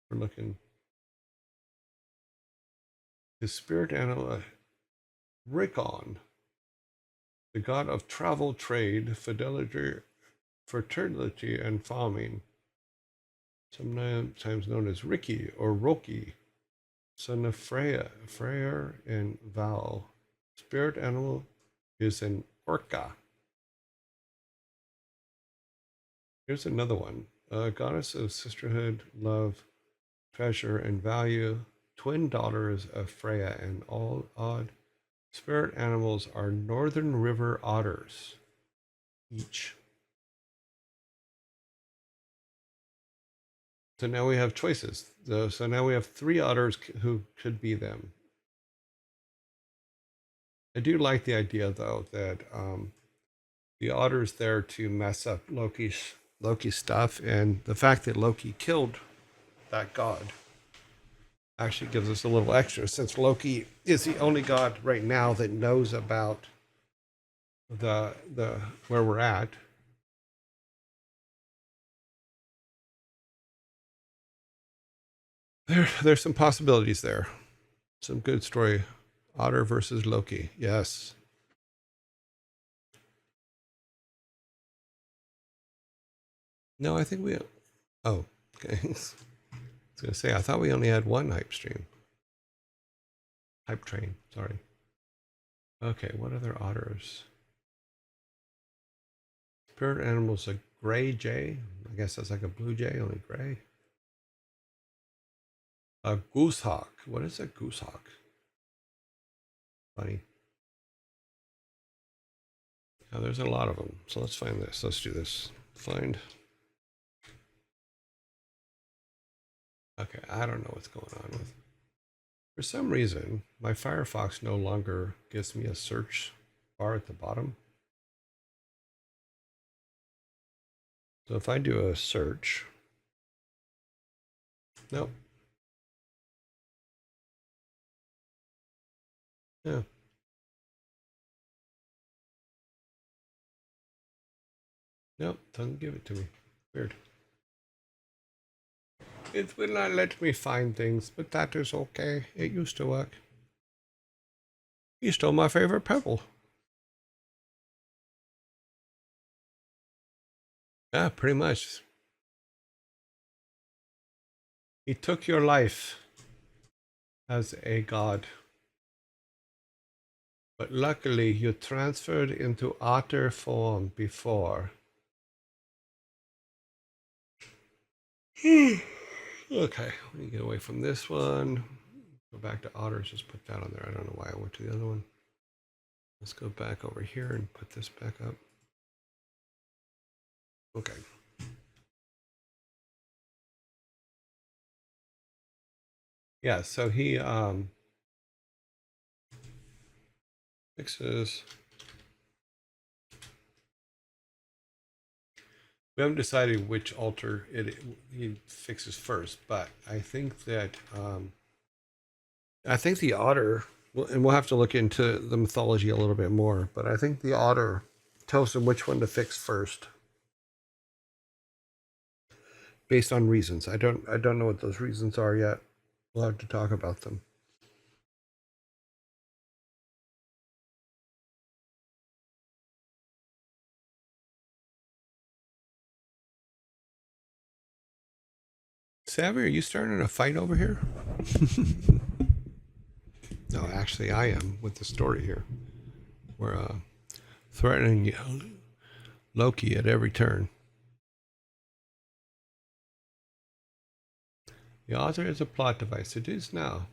We're looking. His spirit animal, Rickon, the god of travel, trade, fidelity, fertility, and farming, sometimes known as Ricky or Roki, son of Freya, Freyr, and Val. Spirit animal is an orca. Here's another one. Goddess of sisterhood, love, treasure, and value. Twin daughters of Freya and all odd. Spirit animals are northern river otters each. So now we have choices. So now we have 3 otters who could be them. I do like the idea, though, that the otter's there to mess up Loki's stuff, and the fact that Loki killed that god actually gives us a little extra, since Loki is the only god right now that knows about the where we're at. There's some possibilities there. Some good story. Otter versus Loki. Yes. No, I think we. Oh, okay. I was gonna say I thought we only had one hype stream. Hype train. Sorry. Okay. What other otters? Spirit animal's a gray jay. I guess that's like a blue jay, only gray. A goose hawk. What is a goose hawk? Funny. Now there's a lot of them. So let's find this. Let's do this. Find. Okay, I don't know what's going on with. For some reason, my Firefox no longer gives me a search bar at the bottom. So if I do a search, nope. Yeah. Nope, doesn't give it to me. Weird. It will not let me find things, but that is okay. It used to work. He stole my favorite pebble. Yeah, pretty much. He took your life as a god. But luckily, you transferred into otter form before. Okay, let me get away from this one. Go back to otters, just put that on there. I don't know why I went to the other one. Let's go back over here and put this back up. Okay. Yeah, so he fixes. We haven't decided which altar he fixes first, but I think that I think the otter, and we'll have to look into the mythology a little bit more, but I think the otter tells him which one to fix first, based on reasons. I don't know what those reasons are yet. We'll have to talk about them. Savvy, are you starting a fight over here? No, actually, I am with the story here. We're threatening Loki at every turn. The author is a plot device. It is now.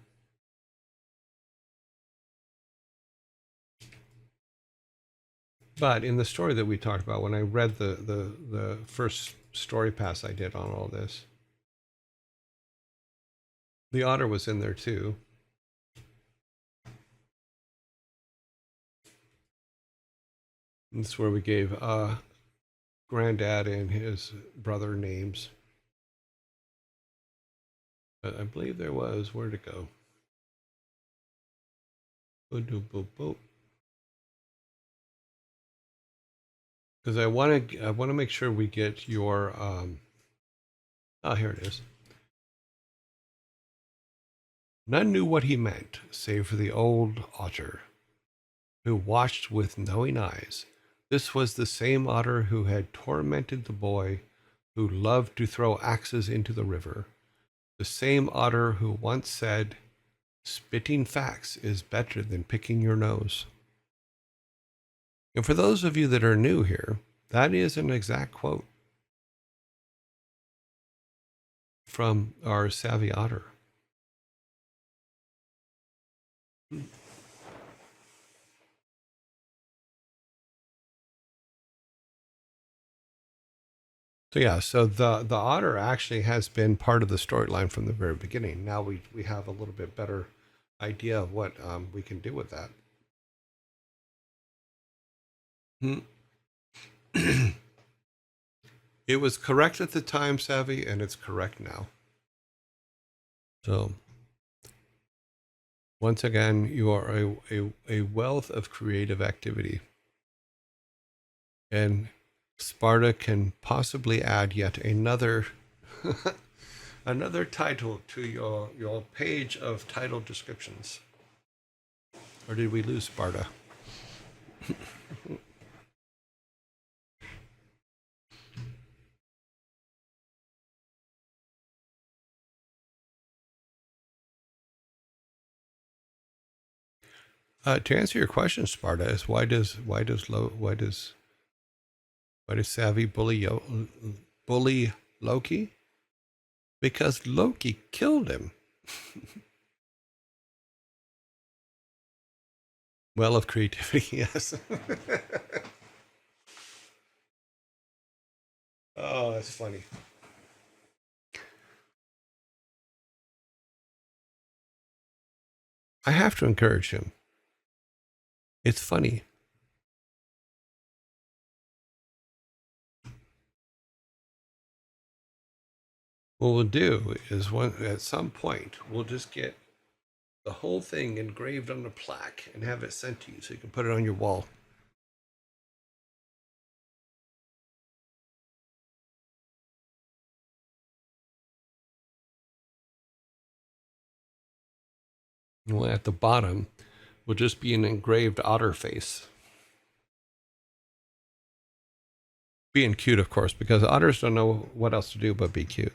But in the story that we talked about, when I read the first story pass I did on all this, the otter was in there too. And this is where we gave Granddad and his brother names. But I believe there was where to go. Because I want to make sure we get your oh, here it is. None knew what he meant, save for the old otter, who watched with knowing eyes. This was the same otter who had tormented the boy, who loved to throw axes into the river. The same otter who once said, "Spitting facts is better than picking your nose." And for those of you that are new here, that is an exact quote from our savvy otter. So yeah, so the otter actually has been part of the storyline from the very beginning. Now we have a little bit better idea of what we can do with that. It was correct at the time, Savvy, and it's correct now. So once again, you are a wealth of creative activity. And Sparta can possibly add yet another Another title to your page of title descriptions. Or did we lose Sparta? To answer your question, Sparta, is why does Savvy bully Loki? Because Loki killed him. Well of creativity, yes. Oh, that's funny. I have to encourage him. It's funny. What we'll do is at some point we'll just get the whole thing engraved on a plaque and have it sent to you so you can put it on your wall. Well, at the bottom will just be an engraved otter face. Being cute, of course, because otters don't know what else to do but be cute.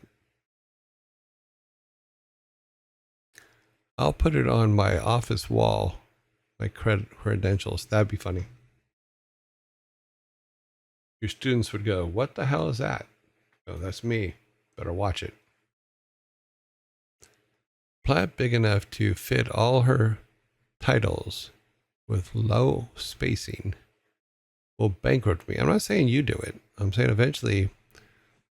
I'll put it on my office wall, my credentials. That'd be funny. Your students would go, "What the hell is that?" Oh, that's me. Better watch it. Plat big enough to fit all her titles with low spacing will bankrupt me. I'm not saying you do it. I'm saying eventually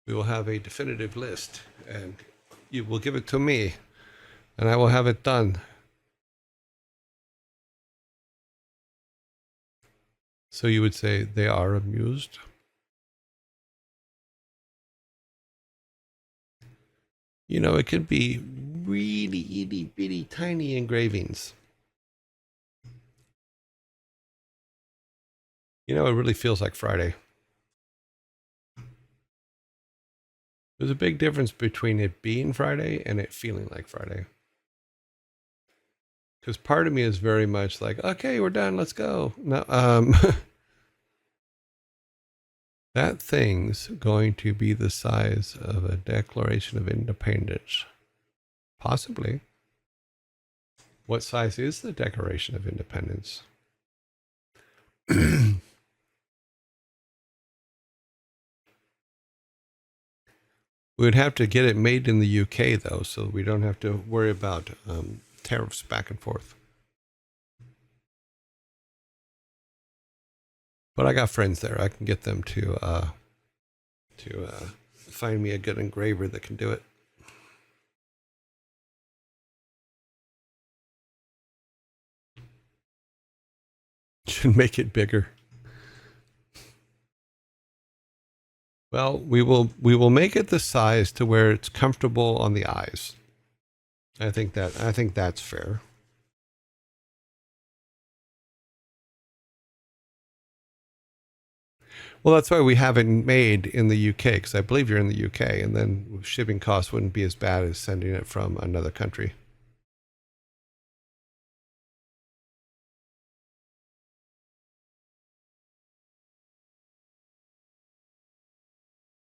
we will have a definitive list and you will give it to me and I will have it done. So you would say they are amused? You know, it could be really itty bitty tiny engravings. You know, it really feels like Friday. There's a big difference between it being Friday and it feeling like Friday. Because part of me is very much like, okay, we're done, let's go. No, that thing's going to be the size of a Declaration of Independence. Possibly. What size is the Declaration of Independence? We would have to get it made in the UK, though, so we don't have to worry about tariffs back and forth. But I got friends there. I can get them to find me a good engraver that can do it. Should make it bigger. Well, we will make it the size to where it's comfortable on the eyes. I think that's fair. Well, that's why we have it made in the UK, because I believe you're in the UK, and then shipping costs wouldn't be as bad as sending it from another country.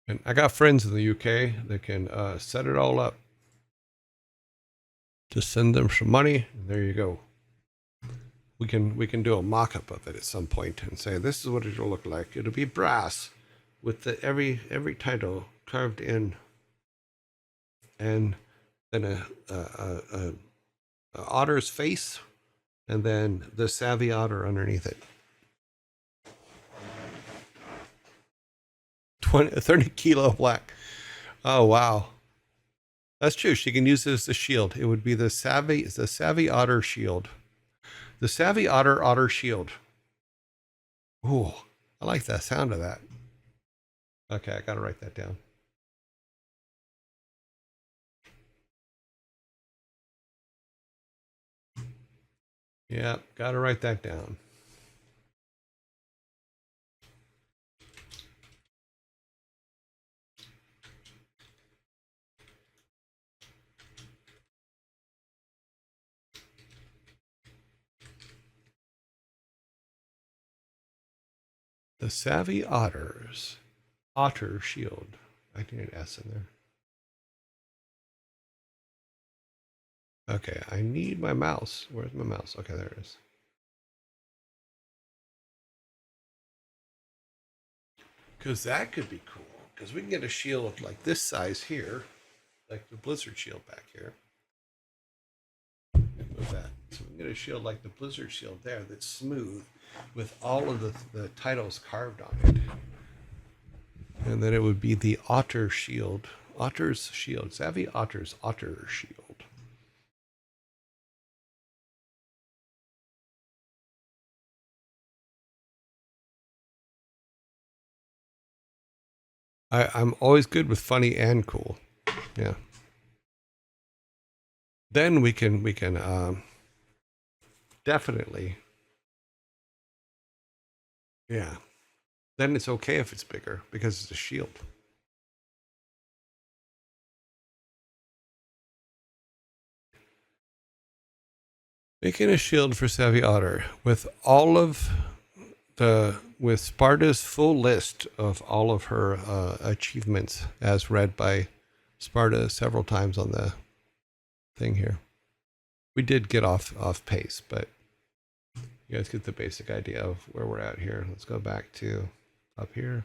And I got friends in the UK that can set it all up. Just send them some money, and there you go. We can do a mock-up of it at some point and say this is what it'll look like. It'll be brass with the every title carved in, and then a otter's face, and then the savvy otter underneath it. 30 kilo black. Oh wow, that's true. She can use it as a shield. It would be the savvy otter shield. The savvy otter shield. Ooh, I like the sound of that. Okay, I gotta write that down. Yeah, gotta write that down. The Savvy Otters. Otter Shield. I need an S in there. Okay, I need my mouse. Where's my mouse? Okay, there it is. Because that could be cool. Because we can get a shield like this size here, like the Blizzard shield back here. Move that. So we can get a shield like the Blizzard shield there that's smooth with all of the titles carved on it. And then it would be the Otter Shield. Otter's Shield. Savvy Otters Otter Shield. I'm always good with funny and cool. Yeah. Then we can definitely, yeah. Then it's okay if it's bigger because it's a shield. Making a shield for Savvy Otter with all of with Sparta's full list of all of her achievements as read by Sparta several times on the thing here. We did get off pace, but you guys get the basic idea of where we're at here. Let's go back to up here.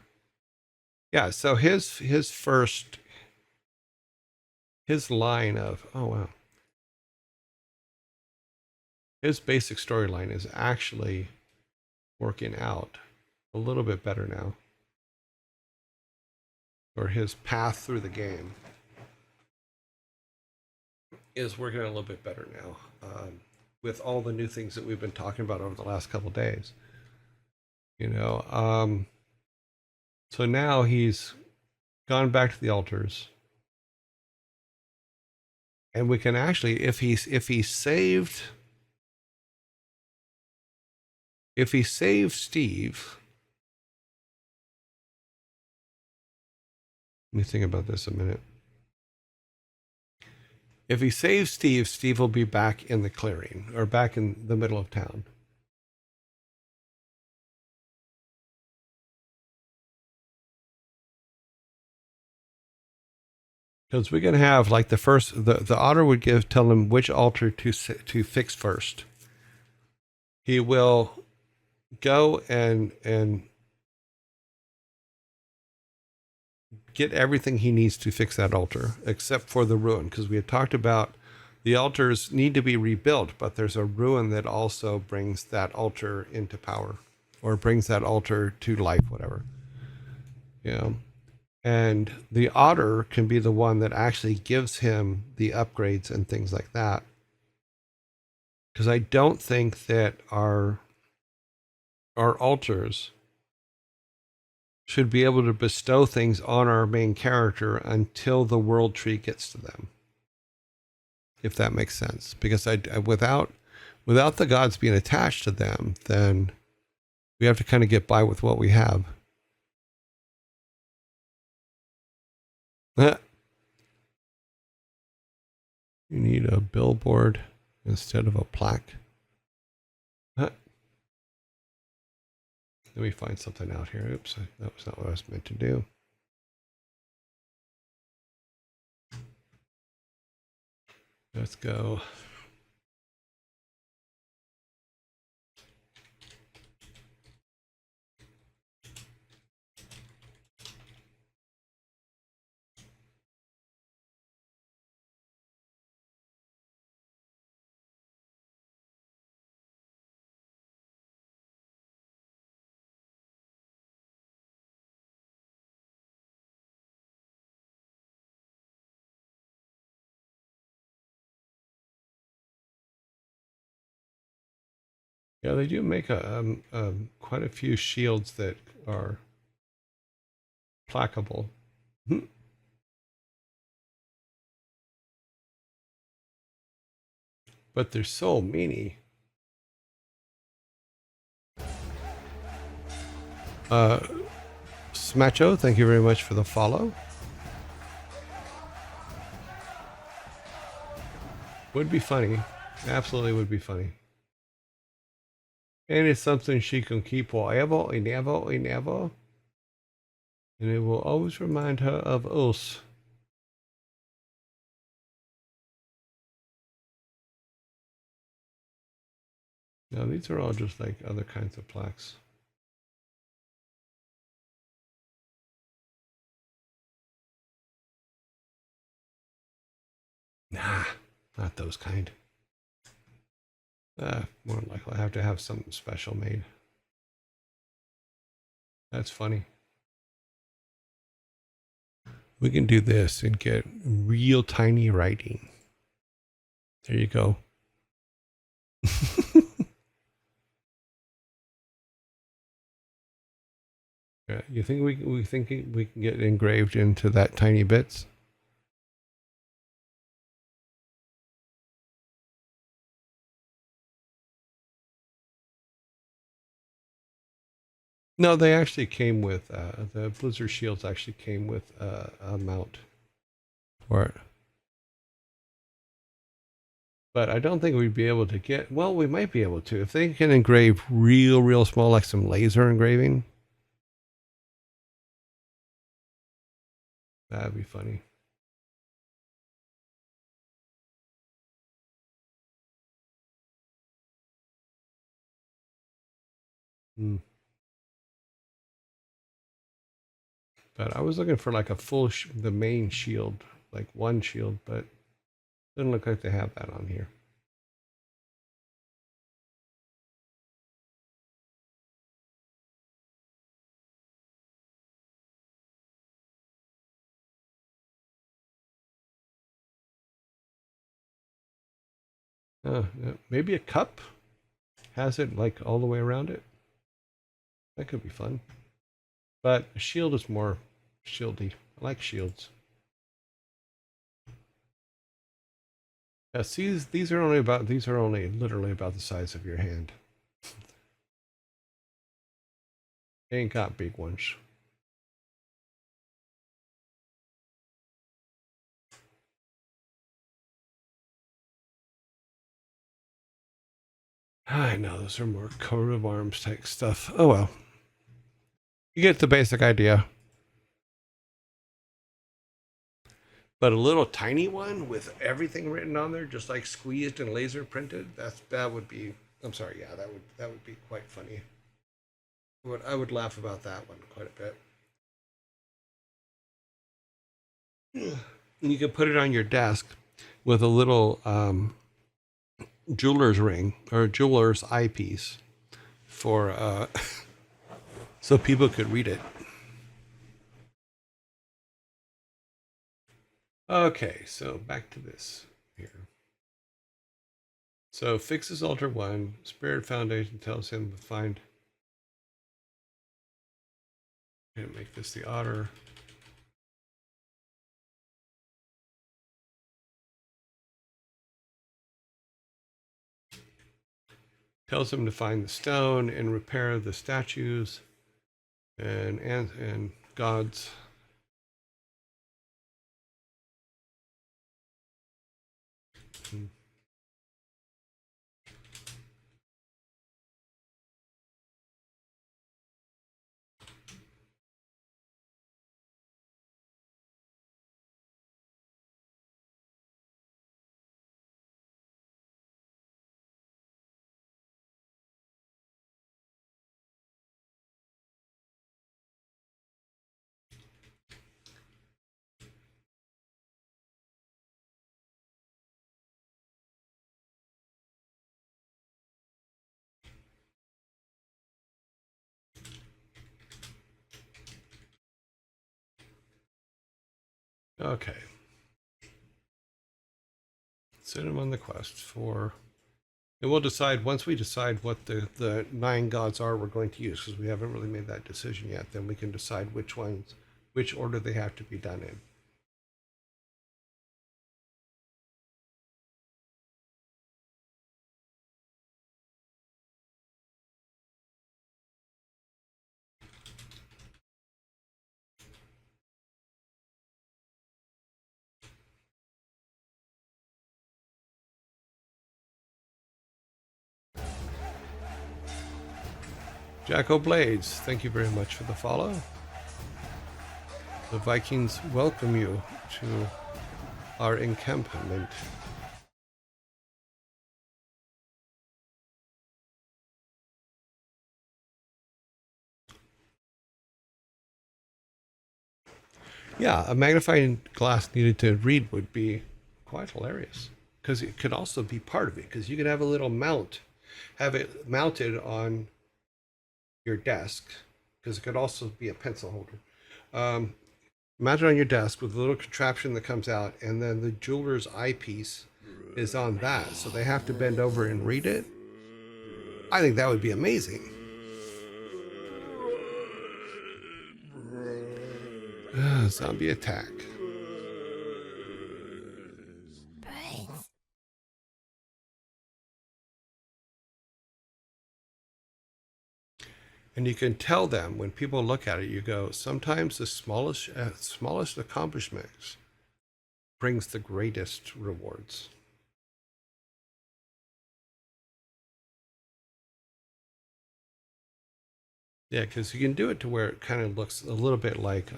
Yeah, so his line of, oh wow. His basic storyline is actually working out a little bit better now. Or his path through the game is working out a little bit better now. With all the new things that we've been talking about over the last couple days. You know, so now he's gone back to the altars. And we can actually, if he saved Steve, let me think about this a minute. If he saves Steve, Steve will be back in the clearing or back in the middle of town. Because we can have like the otter would tell him which altar to fix first. He will go and get everything he needs to fix that altar, except for the ruin, because we had talked about the altars need to be rebuilt, but there's a ruin that also brings that altar into power, or brings that altar to life, whatever. Yeah. And the otter can be the one that actually gives him the upgrades and things like that. Because I don't think that our altars should be able to bestow things on our main character until the world tree gets to them. If that makes sense. Because without the gods being attached to them, then we have to kind of get by with what we have. You need a billboard instead of a plaque. Let me find something out here. Oops, that was not what I was meant to do. Let's go. Yeah, they do make quite a few shields that are plaquable. But they're so many. Smacho, thank you very much for the follow. Would be funny. Absolutely would be funny. And it's something she can keep forever and ever and ever. And it will always remind her of us. Now, these are all just like other kinds of plaques. Nah, not those kind. More likely I have to have something special made. That's funny. We can do this and get real tiny writing. There you go. Yeah, you think we think we can get engraved into that tiny bits? No, they actually came with the Blizzard shields. Actually came with a mount for it. But I don't think we'd be able to get. Well, we might be able to if they can engrave real small, like some laser engraving. That'd be funny. Hmm. But I was looking for like a full, the main shield, like one shield, but doesn't look like they have that on here. Maybe a cup has it like all the way around it. That could be fun. But a shield is more shieldy. I like shields. Yeah, see, these are only literally about the size of your hand. They ain't got big ones. I know those are more coat of arms type stuff. Oh well, you get the basic idea. But a little tiny one with everything written on there, just like squeezed and laser printed. That would be. I'm sorry. Yeah, that would be quite funny. I would laugh about that one quite a bit. And you could put it on your desk with a little jeweler's ring or jeweler's eyepiece for so people could read it. Okay, so back to this here. So fixes altar 1. Spirit Foundation tells him to find and make this the otter. Tells him to find the stone and repair the statues and gods. Okay. Send him on the quest for. And we'll decide once we decide what the 9 gods are we're going to use, because we haven't really made that decision yet. Then we can decide which ones, which order they have to be done in. Jacko Blades, thank you very much for the follow. The Vikings welcome you to our encampment. Yeah, a magnifying glass needed to read would be quite hilarious because it could also be part of it because you could have a little mount, have it mounted on your desk because it could also be a pencil holder. Mount it on your desk with a little contraption that comes out, and then the jeweler's eyepiece is on that, so they have to bend over and read it. I think that would be amazing. Zombie attack. And you can tell them when people look at it, you go, sometimes the smallest accomplishments brings the greatest rewards. Yeah, because you can do it to where it kind of looks a little bit like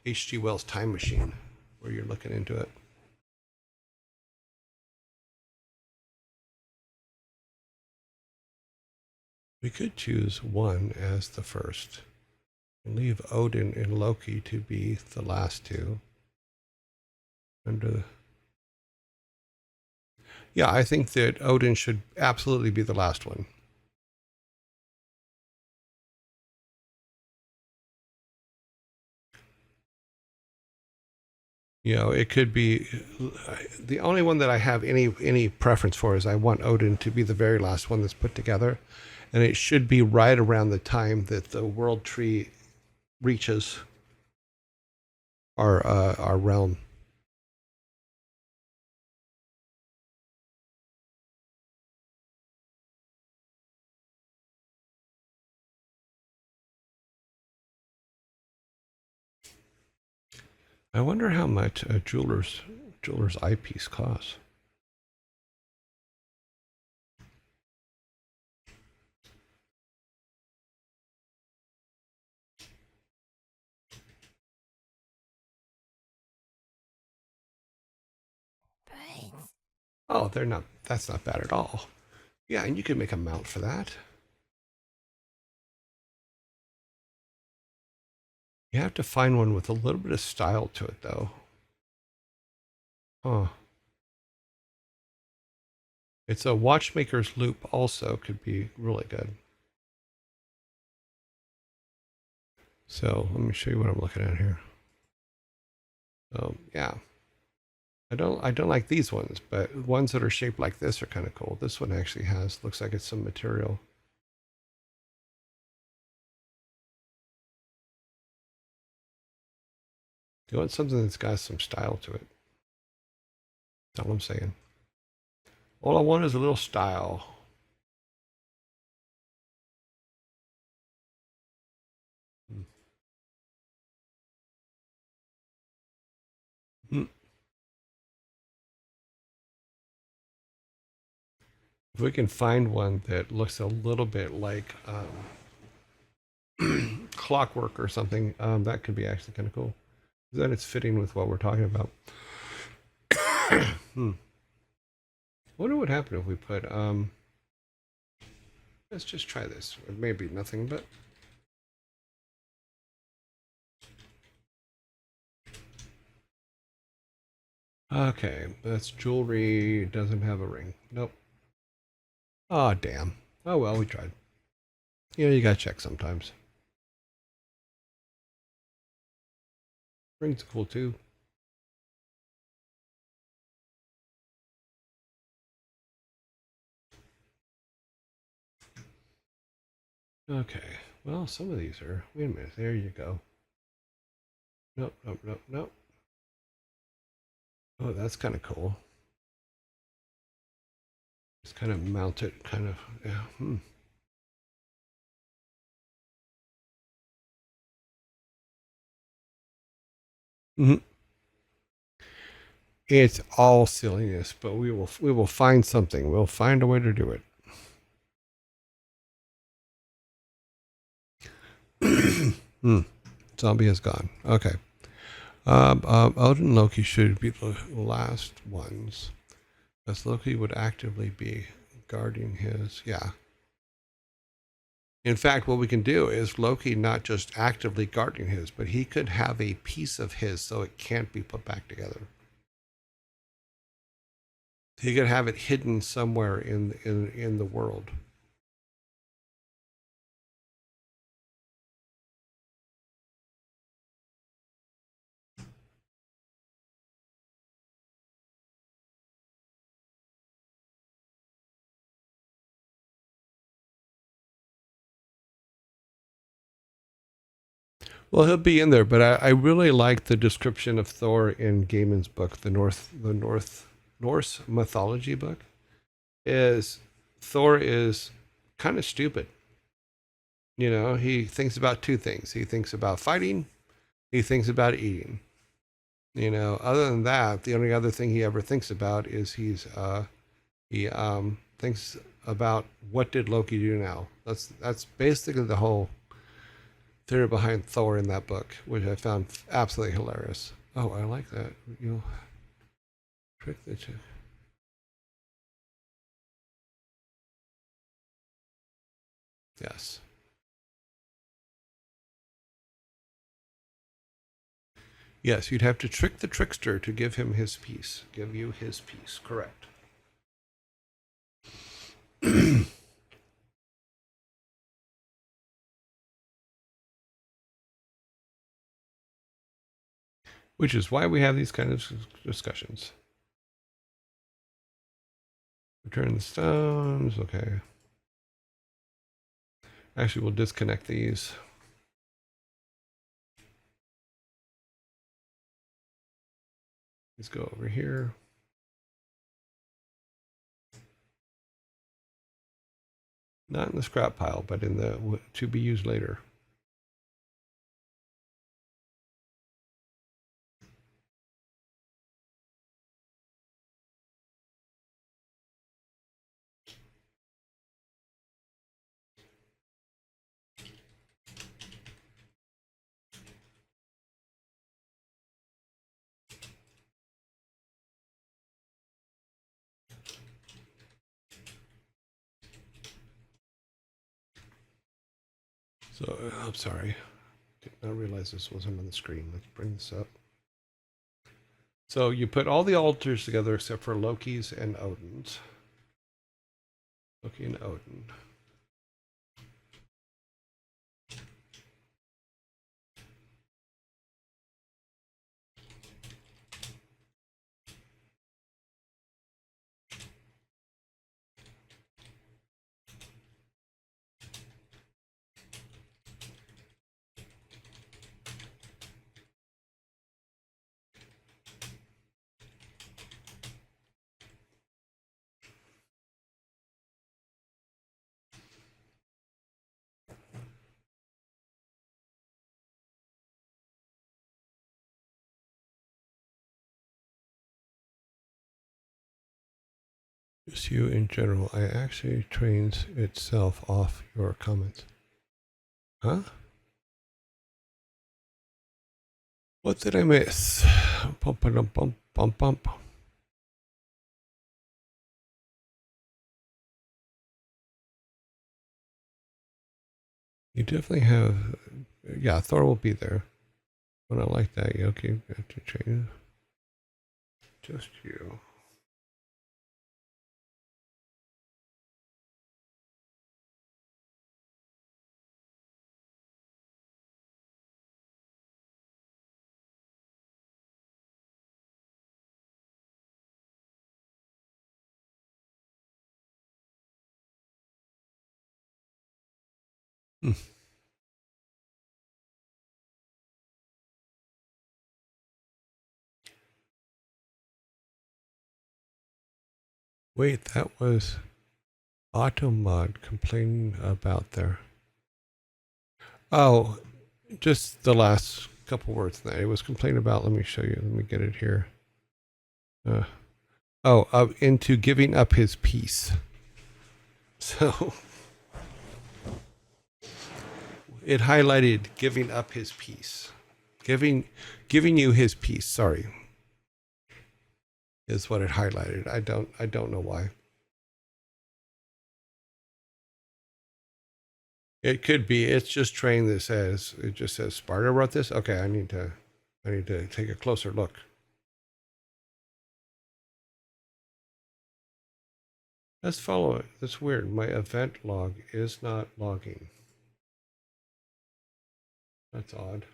H.G. Wells' Time Machine, where you're looking into it. We could choose one as the first and leave Odin and Loki to be the last two. Yeah, I think that Odin should absolutely be the last one. You know, it could be the only one that I have any preference for is I want Odin to be the very last one that's put together, and it should be right around the time that the world tree reaches our realm. I wonder how much a jeweler's eyepiece costs. Oh, they're not. That's not bad at all. Yeah, and you could make a mount for that. You have to find one with a little bit of style to it, though. Huh. It's a watchmaker's loop also could be really good. So let me show you what I'm looking at here. So yeah, I don't like these ones, but ones that are shaped like this are kind of cool. This one actually looks like it's some material. You want something that's got some style to it. That's all I'm saying. All I want is a little style. Mm. If we can find one that looks a little bit like clockwork or something, that could be actually kind of cool. Then it's fitting with what we're talking about. I wonder what would happen if we put let's just try this. It may be nothing but okay, that's jewelry, doesn't have a ring. Nope. Oh damn. Oh well, we tried. You know, you gotta check sometimes. Ring's cool too. Okay. Well, some of these are. Wait a minute. There you go. Nope, nope, nope, nope. Oh, that's kind of cool. Just kind of mount it, kind of. Yeah. Mm-hmm. It's all silliness, but we will find something. We'll find a way to do it. Zombie is gone. Okay. Odin and Loki should be the last ones, because Loki would actively be guarding his. Yeah. In fact, what we can do is Loki not just actively guarding his, but he could have a piece of his so it can't be put back together. He could have it hidden somewhere in the world. Well, he'll be in there, but I really like the description of Thor in Gaiman's book, the Norse mythology book. Is Thor is kind of stupid. You know, he thinks about two things. He thinks about fighting. He thinks about eating. You know, other than that, the only other thing he ever thinks about is he thinks about what did Loki do now. That's basically the whole theory behind Thor in that book, which I found absolutely hilarious. Oh, I like that. You know, trick the chick. Yes. Yes, you'd have to trick the trickster to give him his piece. Give you his piece. Correct. Which is why we have these kind of discussions. Return the stones. Okay. Actually, we'll disconnect these. Let's go over here. Not in the scrap pile, but in the to be used later. So, I'm sorry. Did not realize this wasn't on the screen. Let's bring this up. So you put all the altars together except for Loki's and Odin's. Loki and Odin. Just you in general. I actually trains itself off your comments. Huh? What did I miss? Bump, bump, bump, bump, bump. You definitely have. Yeah, Thor will be there. But I like that. You okay? Have to train. Just you. Hmm. Wait, that was Automod complaining about their. Oh, just the last couple words there. It was complaining about. Let me show you. Let me get it here. Into giving up his peace. So it highlighted giving up his peace, giving giving you his peace. Sorry, is what it highlighted. I don't know why. It could be. It's just trained that says it just says Sparta wrote this. Okay, I need to take a closer look. Let's follow it. That's weird. My event log is not logging. That's odd.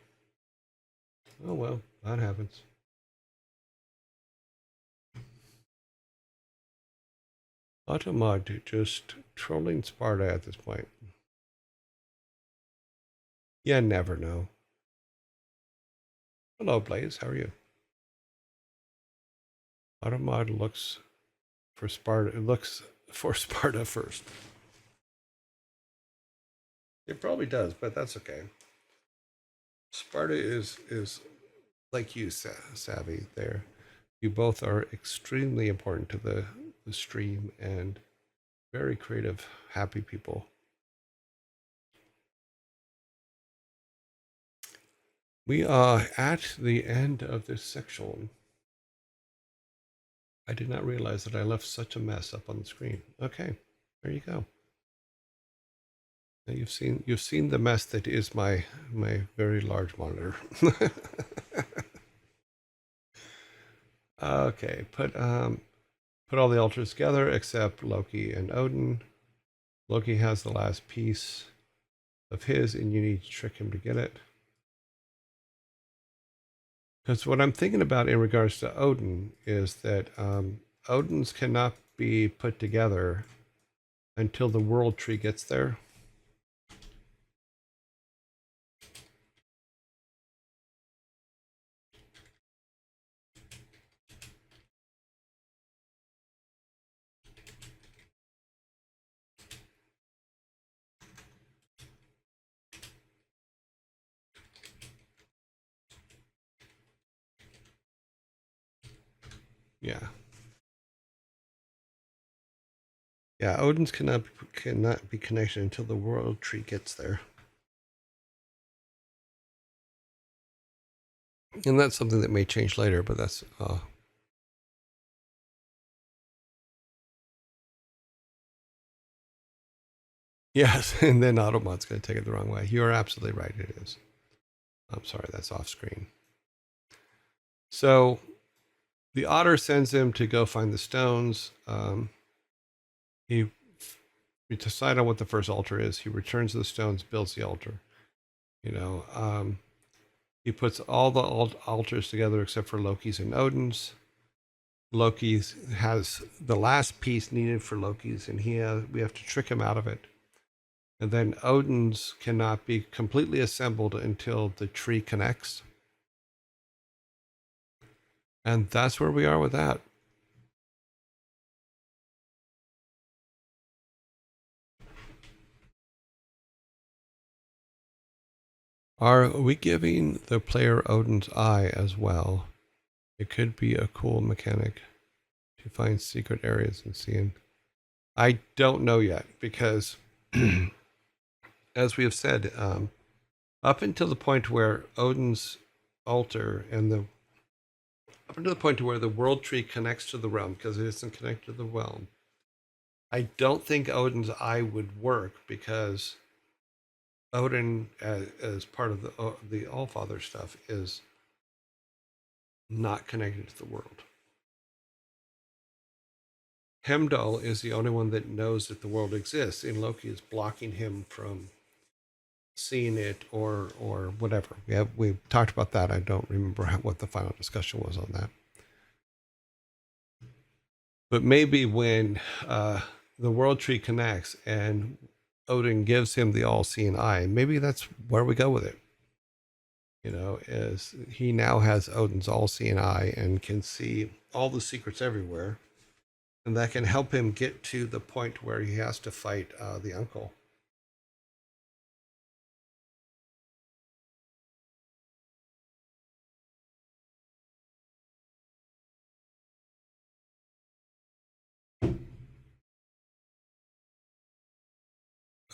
Oh well, that happens. Automod just trolling Sparta at this point. You never know. Hello, Blaze. How are you? Automod looks for Sparta. It looks for Sparta first. It probably does, but that's okay. Sparta is like you, Savvy. There, you both are extremely important to the stream and very creative, happy people. We are at the end of this section. I did not realize that I left such a mess up on the screen. Okay, there you go. Now you've seen the mess that is my very large monitor. Okay, put all the altars together except Loki and Odin. Loki has the last piece of his, and you need to trick him to get it. Because what I'm thinking about in regards to Odin is that Odin's cannot be put together until the world tree gets there. Yeah. Yeah, Odin's cannot be connected until the world tree gets there. And that's something that may change later, but that's yes, and then Automod's going to take it the wrong way. You are absolutely right, it is. I'm sorry, that's off screen. So the otter sends him to go find the stones. He we decide on what the first altar is. He returns the stones, builds the altar. You know, he puts all the altars together except for Loki's and Odin's. Loki has the last piece needed for Loki's, and we have to trick him out of it. And then Odin's cannot be completely assembled until the tree connects. And that's where we are with that. Are we giving the player Odin's Eye as well? It could be a cool mechanic to find secret areas and seeing. I don't know yet because, as we have said, up until the point where Odin's altar and up until the point where the world tree connects to the realm, because it isn't connected to the realm, I don't think Odin's Eye would work because Odin, as part of the Allfather stuff, is not connected to the world. Heimdall is the only one that knows that the world exists, and Loki is blocking him from seeing it or whatever. We've talked about that. I don't remember what the final discussion was on that. But maybe when the world tree connects and Odin gives him the all-seeing eye, maybe that's where we go with it. You know, is he now has Odin's all-seeing eye and can see all the secrets everywhere, and that can help him get to the point where he has to fight the uncle.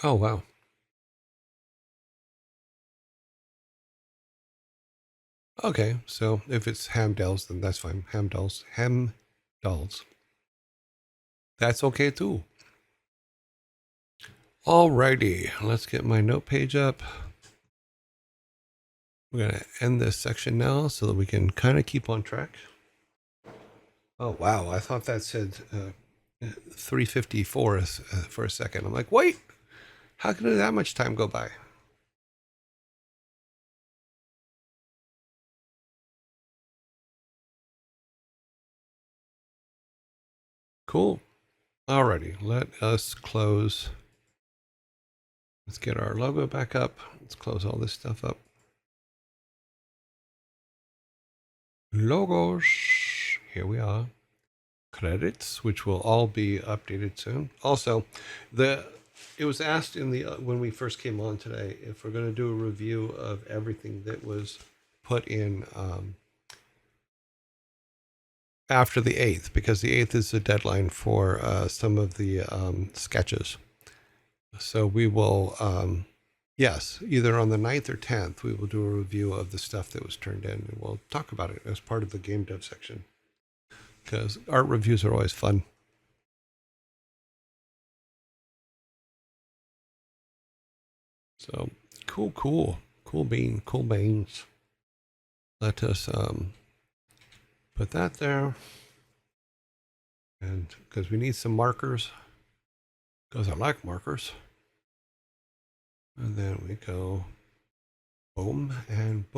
Oh wow. Okay, so if it's Hamdalls, then that's fine. Hamdalls. Hamdalls. That's okay too. Alrighty, let's get my note page up. We're going to end this section now so that we can kind of keep on track. Oh, wow. I thought that said 354 for a second. I'm like, wait, how can that much time go by? Cool. Alrighty, let us close. Let's get our logo back up. Let's close all this stuff up. Logos. Here we are. Credits, which will all be updated soon. Also, it was asked in the when we first came on today if we're going to do a review of everything that was put in after the 8th, because the 8th is the deadline for some of the sketches. So we will, yes, either on the 9th or 10th, we will do a review of the stuff that was turned in, and we'll talk about it as part of the game dev section, because art reviews are always fun. So cool beans. Let us put that there, and because we need some markers, because I like markers. And then we go boom and boom.